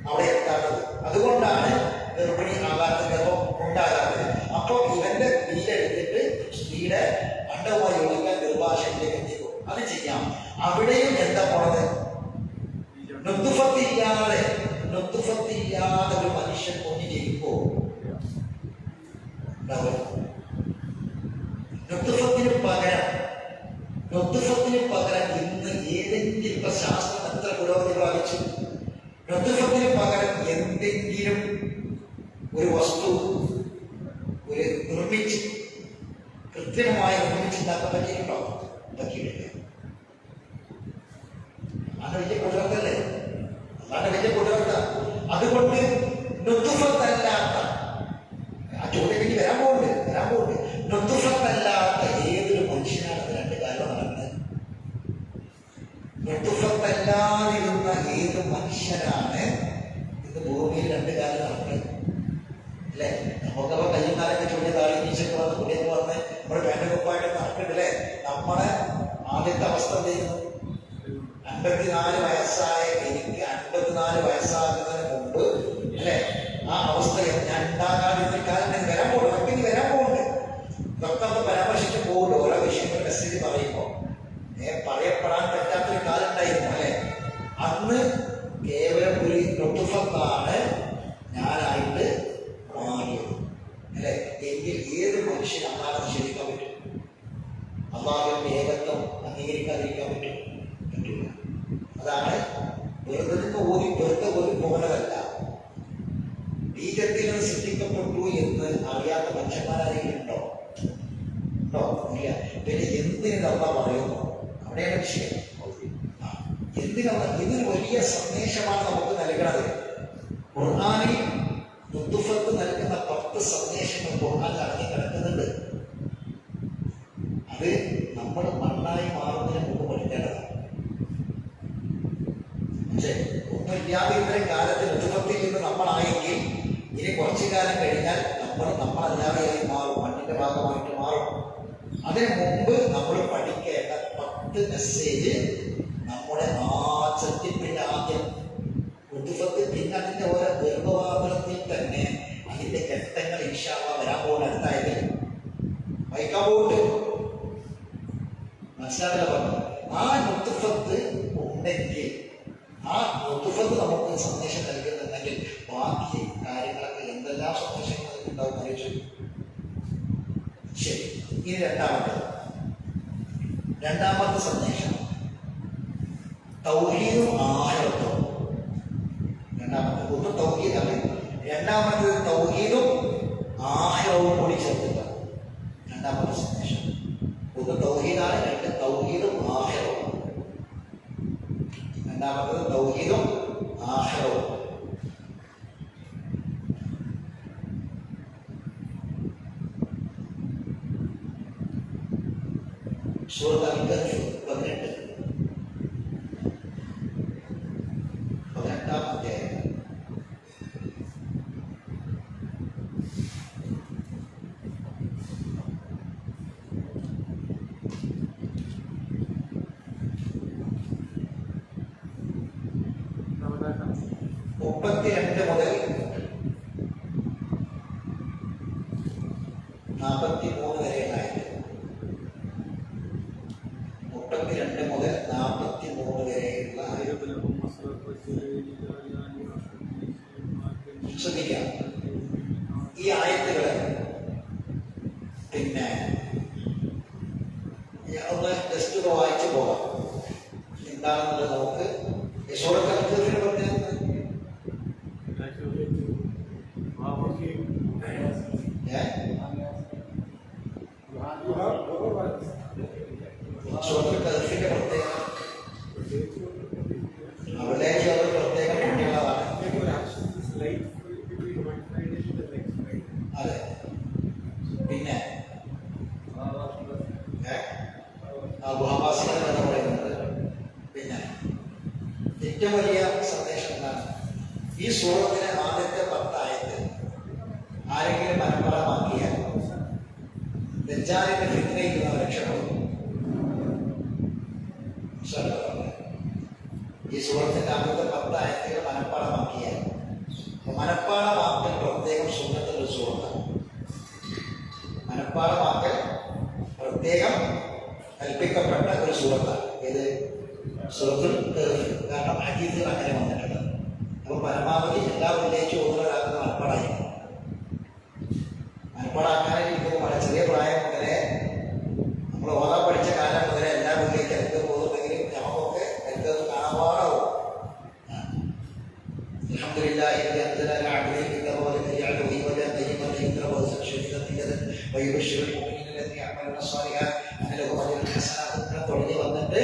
A: അവിടെ എത്താത്തത്. അതുകൊണ്ടാണ് ഗർഭിണി ആകാത്ത, ഗർഭം ഉണ്ടാകാത്തത്. അപ്പോൾ ഇവന്റെ ബീജം എടുത്തിട്ട് സ്ത്രീയുടെ അണ്ടവുമായി യോജിക്കാൻ ഗർഭാശയത്തിലേക്ക് എത്തിക്കും. അത് ചെയ്യാം. അവിടെയും എന്താ പോണത്? നുത്ഫത്തില്ലാതെ ഒരു മനുഷ്യൻ കുഞ്ഞു ജനിക്കോ? നുത്ഫത്തിന് പകരം ഇന്ന് ഏതെങ്കിലും, ഇപ്പൊ ശാസ്ത്രം എത്ര പുരോഗതി പ്രാപിച്ചു, നുത്ഫത്തിന് പകരം എന്തെങ്കിലും ഒരു വസ്തു കൃത്രിമമായി നിർമ്മിച്ചുണ്ടാക്കാൻ പറ്റിയിട്ടുണ്ടോ? പറ്റിയിട്ടില്ല. അത് വലിയ കുതിരത്തല്ലേ? അതാണ് വലിയ കുതിരത്ത. അതുകൊണ്ട് നുത്ഫത്തല്ലാത്ത, ആ ചോദ്യം എനിക്ക് വരാൻ പോകുന്നുണ്ട്. നുത്ഫത്തല്ലാത്ത ഏതൊരു മനുഷ്യനാണ് രണ്ട് കാര്യം നടക്കുന്നത്? നുത്ഫത്തല്ലാതിരുന്ന ഏത് മനുഷ്യനാണ് ഇന്ന് ഭൂമിയിൽ രണ്ട് കാര്യം നടക്കുന്നത്? അല്ലെ? നമുക്കപ്പോ കയ്യും കാലൊക്കെ ചൂണ്ടിയ താഴെ നീച്ചൊക്കെ വന്ന് കുടിയൊക്കെ വന്ന് നമ്മുടെ പേന്റെ കുപ്പായിട്ട് നടക്കുന്നുണ്ടല്ലേ? നമ്മുടെ ആദ്യത്തെ അവസ്ഥ എന്ത് ചെയ്യുന്നു? 54 വയസ്സായ എനിക്ക് 54 വയസ്സാകുന്നതിന് മുമ്പ്, അല്ലെ, ആ അവസ്ഥ ഞാൻ ഉണ്ടാകാതിരുന്ന കാലം വരാൻ പോകുന്നു. നമുക്ക് ഇനി വരാൻ പോകുന്നുണ്ട്. ഇതൊക്കെ ഒന്ന് പരാമർശിച്ച് പോകുള്ളൂ. ഓരോ വിഷയങ്ങൾ മെസ്സേജ് പറയുമ്പോൾ പറയപ്പെടാൻ പറ്റാത്തൊരു കാലം ഉണ്ടായിരുന്നു, അല്ലെ? അന്ന് കേവലം ഒരു നുത്ഫത്താണ് ഞാനായിട്ട് മാറിയത്, അല്ലെ? എങ്കിൽ ഏത് മനുഷ്യൻ അള്ളാഹെ നിഷേധിക്കാൻ പറ്റും? അള്ളാഹുവിന്റെ ഏകത്വം അംഗീകരിക്കാതിരിക്കാൻ പറ്റും? പറ്റില്ല. അതാണ് വെറുതെ ഒരു പോകലല്ല. ബീജത്തിൽ നിന്ന് സൃഷ്ടിക്കപ്പെട്ടു എന്ന് അറിയാത്ത മനുഷ്യന്മാരാരെങ്കിലും ഉണ്ടോ? ഇല്ല. പിന്നെ എന്തിന് അള്ളാ പറയുന്നു? അവിടെയാണ് വിഷയം. എന്തിനാണ്? ഇതൊരു വലിയ സന്ദേശമാണ് നമുക്ക് നൽകണത്. ഖുർആനിൽ നുത്ഫത്ത് നൽകുന്ന 10 സന്ദേശങ്ങൾ ഖുർആനിൽ അടങ്ങി കിടക്കുന്നുണ്ട്. അത് നമ്മൾ മണ്ണായി മാറുന്നതിന് മുമ്പ് പഠിക്കേണ്ടതാണ്. പക്ഷേ ഒന്നുമില്ലാതെ ഇത്രയും കാലത്ത് നുത്ഫത്തിൽ നിന്ന് നമ്മളായെങ്കിൽ ഇനി കുറച്ചു കാലം കഴിഞ്ഞാൽ അതിന്റെ മുമ്പ് നമ്മൾ പഠിക്കേണ്ട 10 മെസ്സേജ് നമ്മുടെ ആദ്യത്തിൽ, പിന്നെ ആദ്യം ഉദ്ഫത്ത്, പിന്നെ അതിന്റെ ഓരോ ഗർഭവാദത്തിൽ തന്നെ അതിന്റെ ഘട്ടങ്ങൾ ഇൻഷാ അല്ലാഹ് വരാൻ പോകുന്ന അടുത്തായത് വായിക്കാൻ പോകുന്നുണ്ട്. മനസ്സിലാവില്ല പറഞ്ഞു. ആ നുത്ഫത്ത് ഉണ്ടെങ്കിൽ, ആ നുത്ഫത്ത് നമുക്ക് സന്ദേശം നൽകുന്നുണ്ടെങ്കിൽ ബാക്കി കാര്യങ്ങളൊക്കെ എന്തെല്ലാം സന്ദേശങ്ങൾ ഉണ്ടാവും അറിയിച്ചു. ശരി, ഇനി രണ്ടാമത്തെ സന്ദേശം തൗഹീദും ആഖിറത്തും. ഒന്ന് തൗഹീദാണ്, രണ്ടാമത്തേത് തൗഹീദും ആഖിറവും കൂടി ചേർത്തില്ല. രണ്ടാമത്തെ സന്ദേശം ഒന്ന് തൗഹീദാണ്, രണ്ട് തൗഹീദും ആഖിറവും. രണ്ടാമത്തേത് തൗഹീദും ആഖിറവും. സൂറത്ത് അൽ-കഹ്ഫ് 18-ാം അധ്യായം. മുതൽ 43 വരെയായിട്ട്, 32 മുതൽ 43 വരെയുള്ള ശ്രദ്ധിക്കാം. ഈ ആയത്തുകള് പിന്നെ ഒന്ന് ജസ്റ്റ് വായിച്ചു പോകാം. എന്താണെന്നുള്ളത് നമുക്ക് യശോദ പ്രത്യേകത അവിടേക്ക് അവർ പ്രത്യേകം കുട്ടികളാണ്. അതെ, പിന്നെ ഗുഹാവാസികൾ എന്ന് പറയുന്നത്. പിന്നെ ഏറ്റവും വലിയ സന്ദേശം എന്താണ്? ഈ സൂറത്തിലെ ആദ്യത്തെ 10 ആയത്ത് ആരെങ്കിലും മനഃപ്പാഠമാക്കിയാൽ ദജ്ജാലിന്റെ ഫിത്നയിൽ നിന്ന് രക്ഷപ്പെടും. ഈ സൂറത്തിന്റെ ആദ്യത്തെ 10 ആയത്തുകൾ മനഃപ്പാഠമാക്കിയാൽ, മനഃപ്പാഠമാക്കൽ പ്രത്യേകം സുന്നത്തുള്ള സൂറത്താണ്. മനഃപ്പാഠമാക്കൽ പ്രത്യേകം കൽപ്പിക്കപ്പെട്ട ഒരു സൂറത്താണ്. ഏത്? സൂറത്തുൽ കഹ്ഫ്. കാരണം ഹദീസുകൾ അങ്ങനെ വന്നിട്ടുണ്ട്. അപ്പൊ പരമാവധി എല്ലാ വെള്ളിയാഴ്ച ഒരാൾക്ക് മനഃപ്പാടായിരിക്കും. മനഃപ്പാടാക്കാനായിരിക്കും വളരെ ചെറിയ പ്രായം മുതലേ, നമ്മൾ ഓതാൻ പഠിച്ച കാലം മുതലേ എല്ലാ വെള്ളിയാഴ്ച അടുത്ത് പോകുന്നുണ്ടെങ്കിലും നമുക്കൊക്കെ അടുത്തത് കാണാപാടാവും. അൽഹംദുലില്ലാഹി الذي أنزل على عبده الكتاب ولم يجعله عوجا قيما لينذر بأسا شديدا ويبشر المؤمنين الذين يعملون الصالحات أن لهم أجرا حسنا തുടങ്ങി വന്നിട്ട്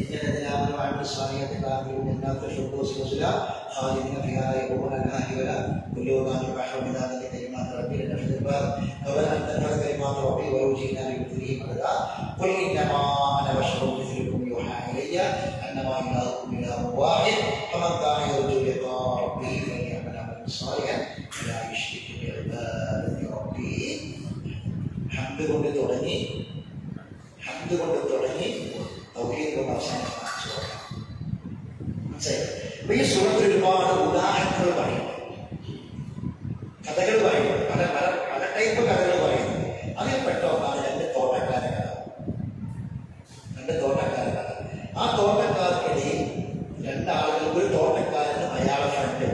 A: ഇന്നലതിനാമൽ വഅമിലു സ്വാലിഹാത്തി കാഫിറൂന ജന്നാത്തുൽ ഫിർദൗസി നസുലാ ഖാലിദീന ഫീഹാ ലാ യബൂന അൻഹാ ഹിവല കുല്ലു മാഇൻ ബഹറു മിദാദി കലിമാത്തി റബ്ബി ലനഫ്ദൽ ബാർ ഖബല അൻ തൻഫദ കലിമാത്തു റബ്ബി വയുജീന ലിമിത്ലിഹി മദദാ ഖുൽ ഇന്നമാ അന ബശറുൻ മിസ്ലുക്കും യൂഹാ ഇലയ്യ അന്നമാ ഇലാഹുക്കും ഇലാഹുൻ വാഹിദ് ഫമൻ കാന യർജു ലിഖാ റബ്ബിഹി ഫൽയഅമൽ അമലൻ സ്വാലിഹൻ വലാ യുശ്രിക് ബിഇബാദത്തി റബ്ബിഹി. ഹംദ് കൊണ്ട് തുടങ്ങി തൗഹീദും അവസാനിച്ചു. മനസ്സിലായി? ഈ സൂറത്തിൽ ഒരുപാട് ഉദാഹരണങ്ങൾ പറയും, കഥകൾ പറയും, പല ടൈപ്പ് കഥകൾ പറയും. അതിൽ പെട്ട ഒന്നാണ് 2 തോട്ടക്കാരെ കഥ. 2 തോട്ടക്കാരെ കഥ. ആ തോട്ടക്കാർക്കിടയിൽ 2 ആളുകൾ, ഒരു തോട്ടക്കാരന് അയാളെ ഫ്രണ്ട്,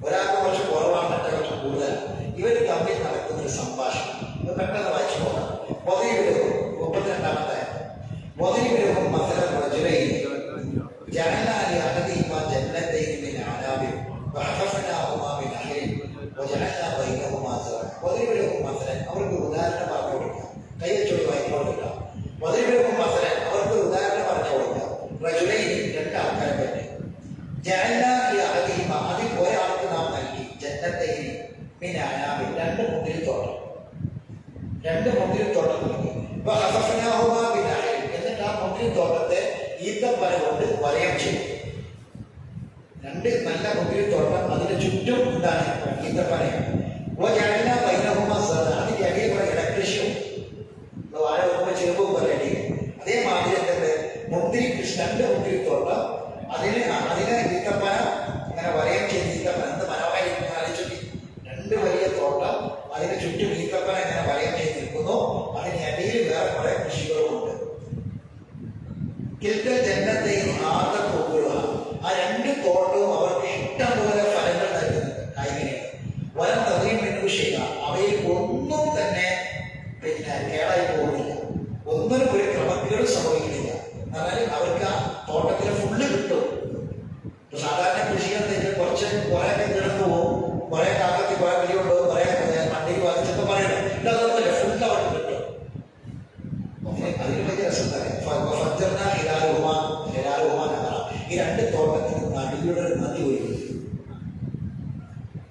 A: ഒരാൾക്ക് കുറച്ച് കുറവാണ്, മറ്റേ കുറച്ച് കൂടുതലാണ്. ഇവർ തമ്മിൽ നടക്കുന്നൊരു സംഭാഷണം. ഇത് പെട്ടെന്ന് വായിച്ചു പോകാം. 32-ാമത്തെ وضرب مثلا رجلين جعلنا لأحدهما جنتين من أعناب وحففناهما بنهر وجعلنا بينهما زرعا. وضرب لهم مثلا അവർക്ക് ഉദാഹരണം പറഞ്ഞു കൊടുക്കുക. കൈവച്ചോട് വായിച്ചു കൊടുക്കുക. وضرب لهم مثلا അവർക്ക് ഉദാഹരണം പറഞ്ഞു കൊടുക്കുക. رجلين 2 ആൾക്കാരെ പറ്റി. جعلنا لأحدهما അതിൽ ഒരാൾക്ക് നാം നൽകി ജന്നത്തൈൻ മിൻ അഅനാബ് 2 മുന്തിരിത്തോട്ടം. 2 മുന്തിരിത്തോട്ടം നൽകി. وحففناهما بنهر എന്നിട്ട് ആ മുന്തിരിത്തോട്ടത്തെ ഈത്തപ്പന കൊണ്ട് വലയം ചെയ്തു. 2 നല്ല മുന്തിരിത്തോട്ടം, അതിന് ചുറ്റും എന്താണ്? ഈത്തപ്പനയാണ്. അതിന്റെ അടിയിൽ കുറെ ഇടകൃഷിയും വാഴ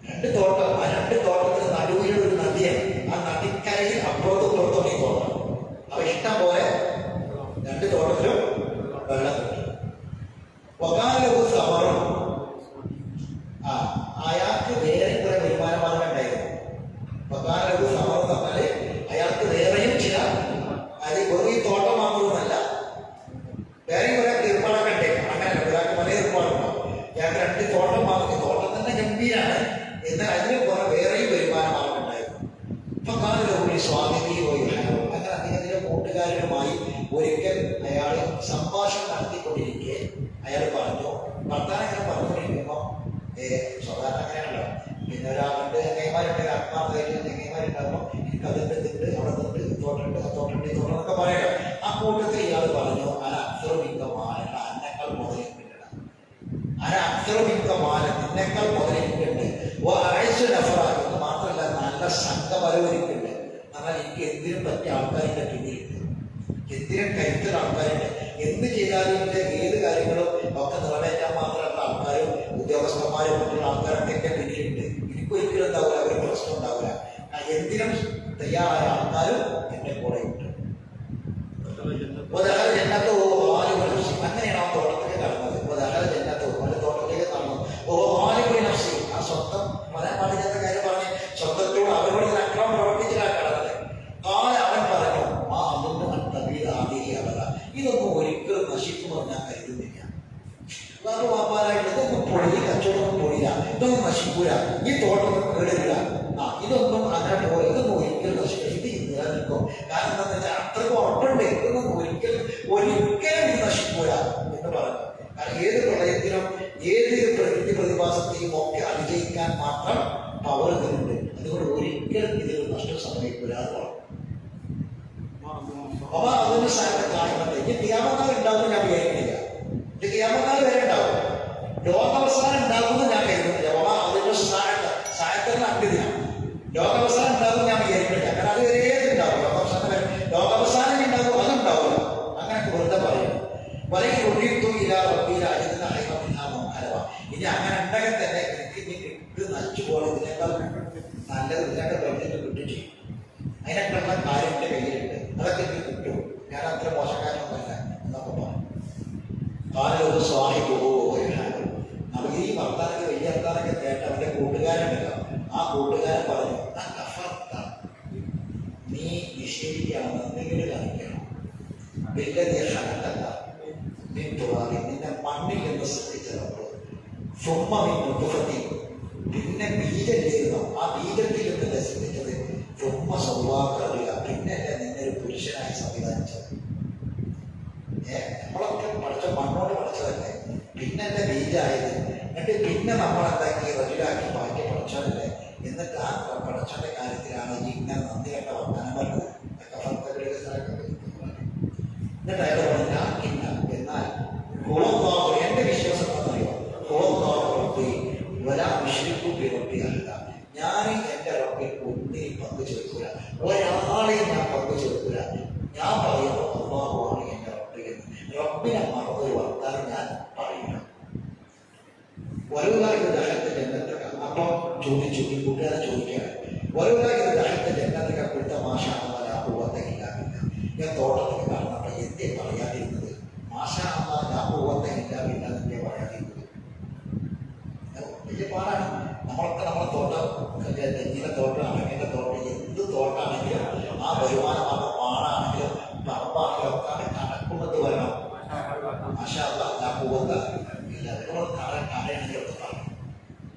A: രണ്ട് തോട്ടം. ആ രണ്ട് തോട്ടത്തിന് നടുവിലുള്ള ഒരു നദിയാണ്. ആ നദിക്കരയിൽ അപ്പുറത്തും ഇപ്പുറത്തും ഈ തോട്ടം. അപ്പൊ ഇഷ്ടം പോലെ രണ്ട് തോട്ടത്തിലും വെള്ളം കിട്ടും. വകാലവും സമറും, അയാൾക്ക് വേറെ കുറെ വരുമാന മാർഗം ഉണ്ടായിരുന്നു. വകാലവും സമറും പറഞ്ഞാല് അയാൾക്ക് വേറെയും ചില, അത് വെറും ഈ തോട്ടം മാത്രമൊന്നുമല്ല, വേറെ കുറെ ഏർപ്പാടൊക്കെ ഉണ്ട്. അങ്ങനെ ഒരാൾക്ക് പല ഏർപ്പാടുണ്ടാവും. അയാൾക്ക് രണ്ട് തോട്ടം മാത്രം, തോട്ടം തന്നെ ഗംഭീരാണ്, എന്നാൽ അതിന് കുറെ വേറെയും വരുമാന മാർഗം ഉണ്ടായിരുന്നു. ഇപ്പൊ കാലം സ്വാധീനിക്കുകയോ അങ്ങനെ അദ്ദേഹത്തിന്റെ കൂട്ടുകാരനുമായി ഒരിക്കൽ അയാൾ സംഭാഷണം നടത്തിക്കൊണ്ടിരിക്കെ അയാൾ പറഞ്ഞു, ഭർത്താൻ അങ്ങനെ പറഞ്ഞുകൊണ്ടിരിക്കുമ്പോ സാധാരണ അങ്ങനെയാണല്ലോ, പിന്നെ ഒരാളുണ്ട് ചങ്ങൈമാരുണ്ട്, ആത്മാർത്ഥമായിട്ട് ചങ്ങൈമാരുണ്ടാകുമ്പോൾ എനിക്ക് അതിന്റെ തിണ്ട് അവിടെ നിന്ന് തോട്ടുണ്ട് തോട്ടുണ്ട് തോട്ടൊക്കെ പറയണം. ആ കൂട്ടത്തിൽ ഇയാൾ പറഞ്ഞു, അനക്രമിക്കമാന അന്നേക്കാൾ മുതലിട്ടുണ്ട്, അനക്രമിക്കമാന നിന്നേക്കാൾ മുതലിട്ടുണ്ട്, എന്ന് മാത്രമല്ല നല്ല സംഘപരവരിക്കുണ്ട്. എന്നാൽ എനിക്ക് എന്തിനും പറ്റിയ ആൾക്കാരുടെ പിന്നിലുണ്ട്, എന്തിനും കരുത്തുള്ള ആൾക്കാരുണ്ട്. എന്ത് ചെയ്താലും ഇതിന്റെ ഏത് കാര്യങ്ങളും ഒക്കെ നിറവേറ്റാൻ മാത്രമുള്ള ആൾക്കാരും ഉദ്യോഗസ്ഥന്മാരും മറ്റുള്ള ആൾക്കാരൊക്കെ എന്റെ പിന്നിലുണ്ട്. എനിക്കൊരിക്കലും ഉണ്ടാവില്ല, അവർക്ക് പ്രശ്നം ഉണ്ടാവില്ല. എന്തിനും തയ്യാറായ ആൾക്കാരും എന്റെ കൂടെ ഉണ്ട്. ജന്നത്തോ ആലുകൾ, അങ്ങനെയാണ് ആ തോട്ടത്തിലേക്ക് കടന്നത്. ജന്നത്തോ അവന്റെ തോട്ടത്തിലേക്ക് കടന്നു. ആലുകൾ നഫ്സി, ആ സ്വന്തം പറയാൻ പാടില്ലാത്ത കാര്യം പറഞ്ഞ് സ്വന്തത്തോട് അവരോട് അക്രമം പ്രവർത്തിച്ചിട്ടാണ് കടന്നത്. അവൻ പറഞ്ഞു, ആ അതൊന്നും ആദിരിയാവല, ഇതൊന്നും ഒരിക്കലും നശിക്കുമെന്ന് ഞാൻ കരുതുന്നില്ല. വേറെ വാപ്പാലായിട്ട് ഇതൊന്നും പൊടി, കച്ചവടമൊന്നും പൊടിയില്ല, ഇതൊന്നും നശിക്കൂല, ഈ തോട്ടമൊന്നും കേടില്ല, ഇതൊന്നും അങ്ങനെ പോലെ, ഇതൊന്നും ഒരിക്കലും നശിക്കില്ല, ഇത് നിലനിൽക്കും. കാരണം എന്താണെന്ന് വെച്ചാൽ അത്രയ്ക്ക് ഉറപ്പുണ്ട്, ഇതൊന്നും ഒരിക്കലും ഇത് നശിക്കൂല എന്ന് പറഞ്ഞു. കാരണം ഏത് പ്രളയത്തിനും ഏത് പ്രകൃതി പ്രതിഭാസത്തെയും ഒക്കെ അതിജയിക്കാൻ മാത്രം പവർ ഇതിനുണ്ട്. അതുകൊണ്ട് ഒരിക്കലും ഇതിൽ നഷ്ടം സംഭവിക്കൂല എന്ന് പറഞ്ഞു. അപ്പൊ അതിന്റെ സ്ഥാനത്ത് കാണുന്നുണ്ട്. ഇനി ക്രിയാമക്കാർ ഉണ്ടാകുമെന്ന് ഞാൻ വിചാരിക്കുന്നില്ല. ഇത് ക്രിയാമക്കാർ വരെ ഉണ്ടാവും, ലോകാവസാനം ഉണ്ടാകുമെന്ന് ഞാൻ കരുതുന്നില്ല. അപ്പൊ അതിന്റെ സായത്തിന് അന്ത്യദിനം ലോകാവസാനം ഉണ്ടാകും ഞാൻ വിചാരിക്കുന്നില്ല. കാരണം അത് വരെ ഉണ്ടാവും, ലോകാവസാനം ഉണ്ടാകും, അതുണ്ടാവില്ല. അങ്ങനെയൊക്കെ വെറുതെ പറയും. വലയിൽ ഒഴിയത്തു ഇല്ല റബ്ബിയില അജിത ഹൈമ. ഇനി അങ്ങനെ ഉണ്ടെങ്കിൽ തന്നെ എനിക്ക് ഇനി ഇത് നശിച്ചു പോലെ ഇതിനേക്കാൾ നല്ലത് ഇതിനൊക്കെ ബഡ്ജറ്റ് കിട്ടും ചെയ്യും. അതിനൊക്കെയുള്ള കാര്യം എന്റെ കയ്യിലുണ്ട്, അതൊക്കെ എനിക്ക് കിട്ടും, ഞാൻ അത്ര മോശക്കാരൊന്നുമല്ല എന്നൊക്കെ പറഞ്ഞു. കാലൊരു സ്വാഹിബോ നമുക്ക് ഈ വർത്താനൊക്കെ വലിയ വർത്താനൊക്കെ കേട്ട അവന്റെ കൂട്ടുകാരനല്ല. ആ കൂട്ടുകാരൻ പറഞ്ഞു, നീ നിഷേധിക്കുകയാണെന്ന് എന്തെങ്കിലും കാണിക്കണം. വലിയ ദേഷമല്ല, നീ തുറാതി, നിന്നെ മണ്ണിൽ നിന്ന് സൃഷ്ടിച്ചതപ്പോൾ പിന്നെ ബീജല്ലായിരുന്നു, ആ ബീജത്തിൽ നിന്ന് സൃഷ്ടിച്ചത് സൗവാക്രിക, പിന്നെ നിന്നൊരു പുരുഷനായി സംവിധാനിച്ചത്. നമ്മളൊക്കെ പഠിച്ച മണ്ണോട് പഠിച്ചതല്ലേ, പിന്നെ എന്റെ ബീജായത്. എന്നിട്ട് പിന്നെ നമ്മളെന്താക്കി റജുലാക്കി മാറ്റി പഠിച്ചതല്ലേ. എന്നിട്ട് ആ പഠിച്ചന്റെ കാര്യത്തിലാണ് ഈ ഇങ്ങനെ നന്ദി കണ്ട വർത്തമാനം പറഞ്ഞത്. എന്നിട്ട് അയാൾ പറഞ്ഞില്ല, എന്നാൽ എന്റെ വിശ്വാസം എന്നറിയോ, വിശ്വസിക്കുകയല്ല, ഞാൻ എന്റെ റബ്ബിൽ ഒന്നിനും പങ്കു ചേർക്കൂല, ഒരാളെയും ഞാൻ പങ്കു ചേർക്കൂല. ഞാൻ പറയുന്നു അല്ലാഹുവാണ് എന്റെ റബ്ബ് എന്ന്. റബ്ബിനെ മറന്നൊരു വർത്താനം ഞാൻ പറയില്ല. വലുതായിട്ട് ദഹത്തിന്റെ എണ്ണത്തൊക്കെ അപ്പം ചോദിച്ചു, ഈ കൂട്ടുകാരെ ചോദിക്കുകയാണ്, വലുതായിട്ട് ദഹത്തിന്റെ എണ്ണത്തൊക്കെ കൊടുത്ത മാഷാഹുവത്തില്ല. ഞാൻ തോട്ടത്തിൽ കാണുന്നപ്പോൾ എന്തേ പറയാതിരുന്നത്? മാഷാഹുവത്തില്ല എന്നെ പറയാതിരുന്നത് വലിയ പാടാണ്. നമ്മളൊക്കെ നമ്മളെ തോട്ടം, തെങ്ങിന്റെ തോട്ടം, അടങ്ങിന്റെ തോട്ടം, എന്ത് തോട്ടാണെങ്കിലും ആ വരുമാനമാണ് പാടാണെങ്കിലും പറമ്പാണെങ്കിലും ഒക്കെ കണക്കുമെന്ന് വരണം. ഞാൻ പോകുന്ന ഇല്ല, കടയാണെങ്കിലൊക്കെ പറയും.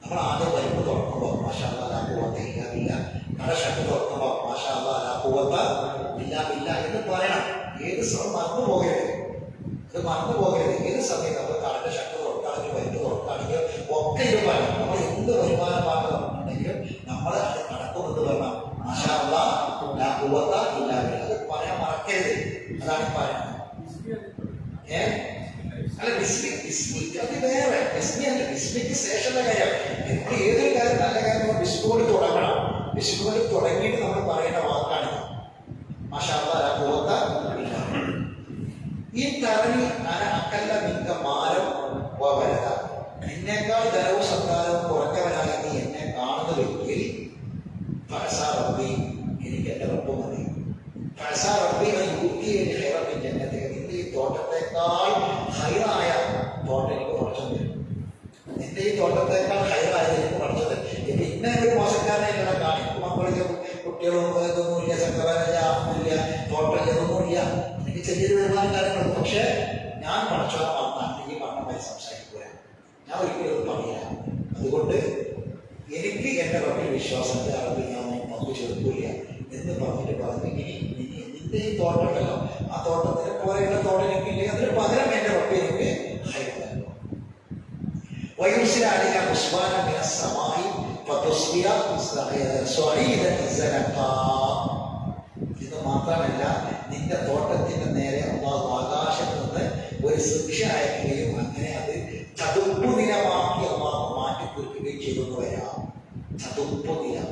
A: നമ്മൾ ആദ്യം വരുമ്പ് തുറക്കുമ്പോൾ മാഷാല്ലാ ഞാൻ പോകത്തില്ല, കട ഷട്ട് തുറക്കുമ്പോൾ മാഷാല്ലാ ഞാൻ പോകത്തില്ല എന്ന് പറയണം. ഏത് സമയം മറന്നു പോകരുത്, ഇത് മറന്നു പോകരുത്. ഏത് സമയം നമ്മൾ കടന്റെ ഷട്ട് തുറക്കുകയാണെങ്കിലും വരുമ്പ് തുറക്കുകയാണെങ്കിലും ഒക്കെ ഇത് പറയണം. നമ്മൾ എന്ത് വരുമാന മാർഗം ഉണ്ടെങ്കിലും നമ്മൾ അത് കണക്കുമെന്ന് പറയണം. മാഷാല്ലാ ഞാൻ പോകത്തില്ല, അത് പറയാൻ മറക്കരുത്. അതാണ് പറയുന്നത്. അല്ല വിസ്മിക്ക് അത് വേറെ, വിസ്മിയല്ല, വിസ്മിക്ക് ശേഷമുള്ള കാര്യം. നമ്മൾ ഏതൊരു കാര്യം നല്ല കാര്യം വിസ്മോട് തുടങ്ങണം. വിസ്മോട് തുടങ്ങിയിട്ട് നമ്മൾ പറയുന്ന വാക്കാണ് മാഷാല്ലാ ഞാൻ പോകത്തില്ല. ഈ തറഞ്ഞി അക്കല്ല നിന്റെ മാരം വരത, നിന്നേക്കാൾ ധനവും സന്താനവും കുറഞ്ഞവനായി നീ എന്നെ കാണുന്ന പക്ഷെ ഞാൻ പഠിച്ചോളെ പറഞ്ഞാൽ പറഞ്ഞ പോലെ സംസാരിക്കുക, ഞാൻ ഒരിക്കലും അത് പറയാം. അതുകൊണ്ട് എനിക്ക് എൻ്റെ റബ്ബിൽ വിശ്വാസത്തെ അറബി ഞാൻ പങ്കു ചേർക്കില്ല എന്ന് പറഞ്ഞു ഇനി നിന്റെ ഈ തോട്ടമല്ലോ, ആ തോട്ടത്തിനെ പോലെയുള്ള തോട്ടം എനിക്കില്ലെങ്കിൽ അതിന് പകരം എൻ്റെ റബ്ബി എനിക്ക് ഹൈറുണ്ടല്ലോ. വയുസിലാലിക ഉസ്മാന മിന സമായി ഫതുസ്ബിയ സ്വഈദൻ സനഖാ. ഇത് മാത്രമല്ല, നിന്റെ തോട്ടത്തിന്റെ നേരെ അല്ലാഹു ആകാശത്ത് നിന്ന് ഒരു ശിക്ഷ അയക്കുകയും അങ്ങനെ അത് ചതുപ്പ് നിലമാക്കി അല്ലാഹു മാറ്റി തീർക്കുകയും ചെയ്തെന്ന് വരാം. ചതുപ്പ് നിലം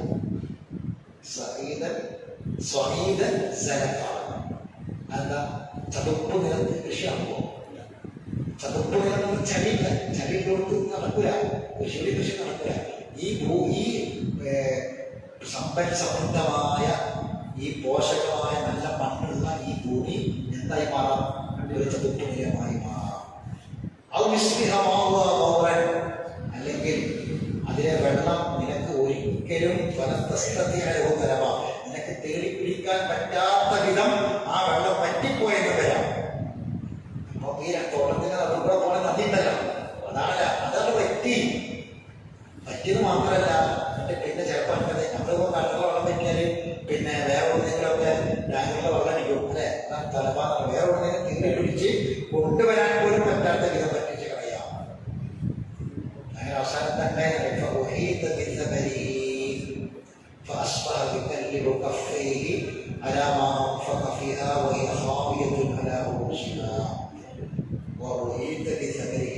A: സ്വഈദൻ സനഖാ. എന്താ ചതുപ്പ് നിലത്ത് കൃഷിയാകുമോ? ചതുപ്പ് നിലം ചളിയില്ല, ചളിയിലോട്ട് നടക്കൂല, കൃഷി നടക്കൂല. ഈ സമ്പൽ സമൃദ്ധമായ ഈ പോഷകമായ നല്ല മണ്ണുള്ള ഈ ഭൂമി എന്തായി മാറാം? ഒരു ചതുപ്പ് നിലമായി മാറാം. അല്ലെങ്കിൽ അതിലെ വെള്ളം നിനക്ക് ഒരിക്കലും നിനക്ക് തേടി പിടിക്കാൻ പറ്റാത്ത വിധം ആ വെള്ളം പറ്റിപ്പോയെന്ന് വരാം. അപ്പൊ ഈ തോട്ടത്തിന് അതുകൂടെ പോലെ നദി ഉണ്ടല്ലോ, അതാണ് പറ്റിയത് മാത്രമല്ല, പിന്നെ ചിലപ്പോൾ നമ്മളിപ്പോ കടലിലെ വെള്ളം പറ്റിയാല് പിന്നെ വേറെ എന്തെങ്കിലുമൊക്കെ ടാങ്കിലെ വെള്ളം അടിക്കും അല്ലെ, തലപ്പാറ വേറെ എന്തെങ്കിലും തീരെ പിടിച്ച് കൊണ്ടുവരാൻ പോലും പറ്റാത്ത വിധം പറ്റിച്ച് കളയാം. അങ്ങനെ അവസാനം തന്നെ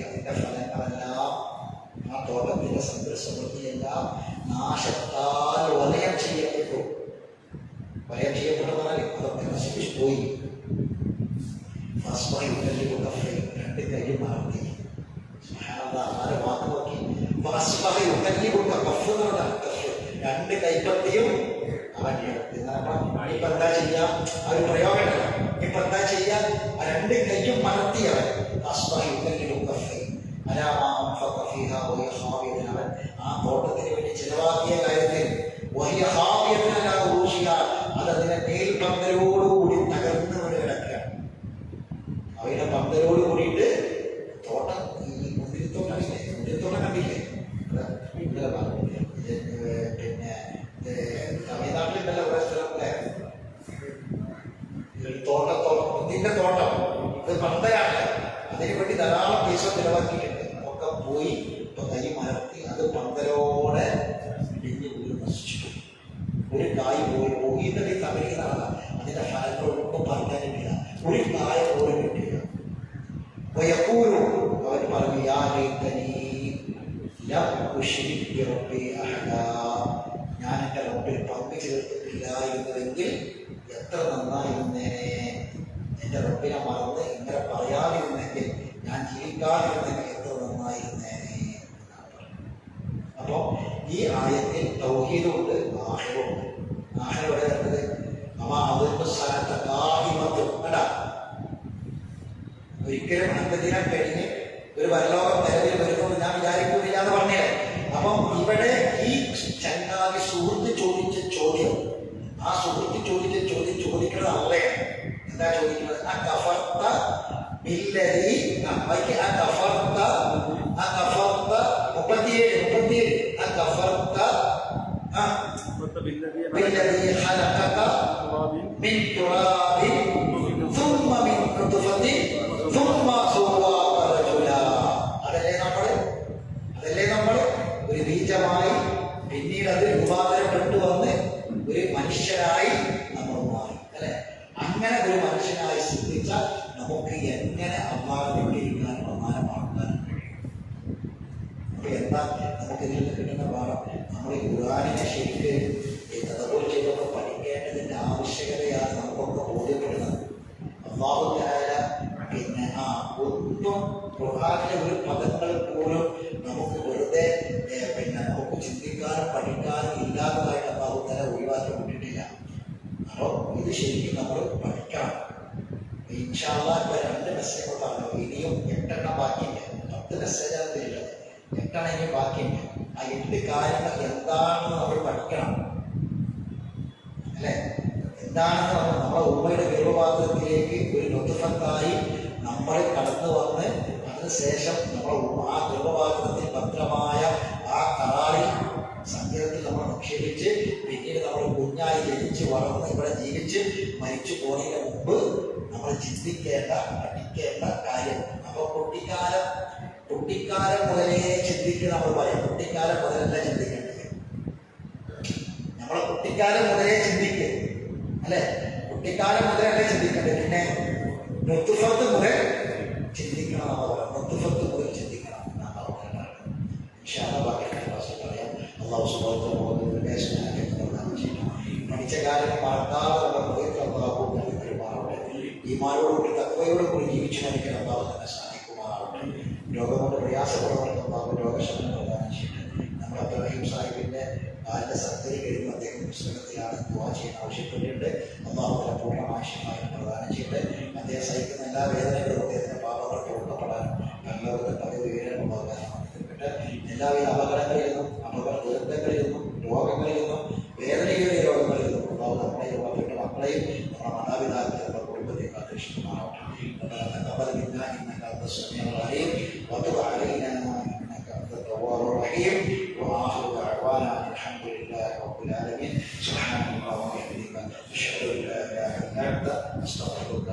A: അതിന്റെ ഫലങ്ങളെല്ലാം ആ തോട്ടത്തിന്റെ സമ്പൃസമൃദ്ധിയെല്ലാം നാശത്താൽ വലയം ചെയ്യപ്പെട്ടു. വലയം ചെയ്യപ്പെട്ടതാൽ അതൊക്കെ നശിപ്പിച്ചു പോയി. രണ്ട് കൈ മാറി ആരെ വാക്ക് നോക്കി രണ്ട് കൈപ്പത്തിയും ഇപ്പൊ എന്താ ചെയ്യാ? ആ ഒരു പ്രയോഗമല്ല. ഇപ്പൊ എന്താ ചെയ്യാ? ആ രണ്ട് കൈയും മലർത്തിയവൻ അവൻ ആ തോട്ടത്തിന് വേണ്ടി ചിലവാക്കിയ കാര്യത്തിൽ അതതിനെ മേൽപന്തലോടുകൂടി തകർന്നു കൊണ്ട് കിടക്കുകയാണ്. അവയുടെ പന്തലോട് കൂടിയിട്ട് തോട്ടം, ഈ മുന്തിരിത്തോട്ടം കണ്ടില്ലേ? പിന്നെ തമിഴ്നാട്ടിലുണ്ടല്ലോ കുറെ സ്ഥലത്തിലെ മുന്തിന്റെ തോട്ടം, ഇത് പന്തയാണ്. അതിനു വേണ്ടി ധാരാളം പൈസ ചിലവാക്കിയിട്ടുണ്ട്. ഒക്കെ പോയി ഇപ്പൊ കൈ മലർത്തി അത് പന്തലോടെ ഇടിഞ്ഞു പോയി നശിച്ചു. ഒരു കായ് പോയി തമിഴ്നാണ്. അതിന്റെ ഫലങ്ങളൊന്നും പറയാനില്ല, ഒരു കായ പോലും കിട്ടില്ല. അവൻ പറഞ്ഞു ഞാൻ എൻ്റെ റബ്ബിൽ പങ്കു ചേർത്തിട്ടില്ലായിരുന്നുവെങ്കിൽ എത്ര നന്നായിരുന്നേനെ. എൻ്റെ റബ്ബിനെ മറന്ന് ഇങ്ങനെ പറയാതിരുന്നെങ്കിൽ, ഞാൻ ജീവിക്കാതിരുന്നെങ്കിൽ എത്ര നന്നായിരുന്നേനെ. അപ്പൊ ഈ ആയത്തിൽ തൗഹീദുണ്ട്, ആഖിറുണ്ട്. ആഖിർ എവിടെ വരുന്നത്? അതൊരു സ്ഥലത്തെ ഒരിക്കലും അന്തദിനം കഴിഞ്ഞ് ഒരു പരലോകം നിലവിൽ വരുന്നത് ഞാൻ വിചാരിക്കുന്നില്ല എന്ന് പറഞ്ഞേ. അപ്പം ഇവിടെ ഈ ചങ്ങാതി സുഹൃത്ത് ചോദിച്ച ചോദ്യം, ആ സുഹൃത്ത് ചോദിച്ച ചോദ്യം ചോദിക്കുന്നത് അള്ളയാണ്. എന്താ ചോദിക്കുന്നത്? ആ കഫർത്ത ബില്ലദീ ആ കഫർത്ത 37 ആ കഫർത്ത ബില്ലദീ ഖലഖക മിൻ തുറാബിൻ ثم من نطفة ثم سواك رجلا. അതല്ലേ നമ്മള് ഒരു ബീജമായി പിന്നീട് അത് രൂപാന്തരപ്പെട്ടു വന്ന് ഒരു മനുഷ്യരായി നമ്മൾ മാറി അല്ലെ. അങ്ങനെ ഒരു മനുഷ്യനായി ചിന്തിച്ചാൽ നമുക്ക് എങ്ങനെ അള്ളാഹുവിനെ വിട്ടിരിക്കാനും ബഹുമാനമാക്കാനും കഴിയും. അപ്പൊ എന്താ നമുക്ക് ഇതിൽ നിന്ന് കിട്ടുന്ന പാഠം? നമ്മൾ ഈ ഖുർആനിനെ ശരിക്ക് തദബ്ബുർ ചെയ്തൊക്കെ പഠിക്കേണ്ടതിന്റെ ആവശ്യകതയാണ് നമുക്കൊക്കെ ബോധ്യപ്പെടുന്നത്. അല്ലാഹു തആല പിന്നെ ഒന്നും ഖുർആനിലെ ഒരു പദങ്ങൾ പോലും നമുക്ക് വെറുതെ പിന്നെ നമുക്ക് ചിന്തിക്കാനും പഠിക്കാനും ഇല്ലാത്തതായിട്ട് അല്ലാഹു തആല ഒഴിവാക്കി വിട്ടിട്ടില്ല. അപ്പോൾ ഇത് ശരിക്കും നമ്മൾ പഠിക്കണം. ഇൻഷാ അല്ലാഹ് ഇപ്പൊ 2 മെസ്സേജ് പറഞ്ഞു, ഇനിയും 8 ബാക്കിയില്ല. 10 മെസ്സേജാണ് തരുന്നത്, 8 ഇനി ബാക്കിയില്ല. ആ 8 കാര്യങ്ങൾ എന്താണെന്ന് നമ്മൾ പഠിക്കണം അല്ലെ. എന്താണെന്ന് നമ്മളെ ഉമ്മയുടെ ഗർഭപാത്രത്തിലേക്ക് ഒരു നുത്ഫത്തായി നമ്മൾ കടന്നു വന്ന് അതിനുശേഷം നമ്മൾ ആ ഗർഭപാത്രത്തിൽ ഭദ്രമായ ആ കറാറിൽ സങ്കീർത്തിൽ നമ്മൾ നിക്ഷേപിച്ച് പിന്നീട് നമ്മൾ കുഞ്ഞായി ജനിച്ച് വളർന്ന് ഇവിടെ ജീവിച്ച് മരിച്ചു പോകുന്നതിന് മുമ്പ് നമ്മൾ ചിന്തിക്കേണ്ട പഠിക്കേണ്ട കാര്യം. അപ്പൊ കുട്ടിക്കാലം മുതലേ ചിന്തിക്കുക. നമ്മൾ പറയും കുട്ടിക്കാലം മുതലല്ല ചിന്തിക്കേണ്ടത്, നമ്മളെ കുട്ടിക്കാലം മുതലേ ചിന്തിക്കുക അല്ലെ? കുട്ടിക്കാലം മുതലല്ലേ ചിന്തിക്കേണ്ടത്, പിന്നെ നുത്ഫത്ത് മുതൽ ചിന്തിക്കണം എന്നാണ് പറയുന്നത്. നുത്ഫത്ത് മുതൽ ചിന്തിക്കണം എന്നാണ് പറയുന്നത്. പറയാം. അള്ളാഹു സുബ്ഹാനഹു പഠിച്ച കാര്യം മറക്കാതെ പെരുമാറട്ടെ. ഈമാനോടുകൂടി തഖ്വയോടുകൂടി ജീവിച്ചു മരിക്കാൻ അള്ളാഹു തന്നെ സാധിക്കുമാറാവട്ടെ. രോഗം കൊണ്ട് പ്രയാസപ്പെടുന്നവർക്ക് അള്ളാഹു രോഗശമനം പ്രദാനം ചെയ്യട്ടെ. നമ്മൾ അബ്ദുറഹീം സാഹിബിന്റെ കാലിന്റെ സർജറി കഴിയുമ്പോൾ അദ്ദേഹം പുസ്തകത്തിലാണ് ദുആ ചെയ്യാൻ ആവശ്യപ്പെട്ടിട്ടുണ്ട്. അള്ളാഹു തന്നെ പൂർണ്ണമായ ശിഫായി പ്രദാനം ചെയ്യട്ടെ. അദ്ദേഹം സഹിക്കുന്ന എല്ലാ വേദനകളും അദ്ദേഹത്തിന്റെ പാപങ്ങൾ പൊറുക്കപ്പെടാനും നല്ലവരുടെ പദവി ഉയരാനും എല്ലാവിധ അപകടങ്ങളിൽ നിന്നും ദുരന്തങ്ങളിൽ നിന്നും രോഗങ്ങളിൽ നിന്നും വേദനയുടെ രോഗങ്ങളിൽ നിന്നും അള്ളാഹു നമ്മളെയും നമ്മുടെ മക്കളെയും നമ്മുടെ മാതാപിതാക്കളെ നമ്മുടെ കുടുംബത്തെയും കാത്തിരക്ഷിക്കുമാറാവട്ടെ. تقبل منا انك انت السميع العليم وتب علينا انك انت التواب الرحيم واخر دعوانا الحمد لله رب العالمين. سبحان الله وبحمدك اشهد ان لا اله الا انت استغفرك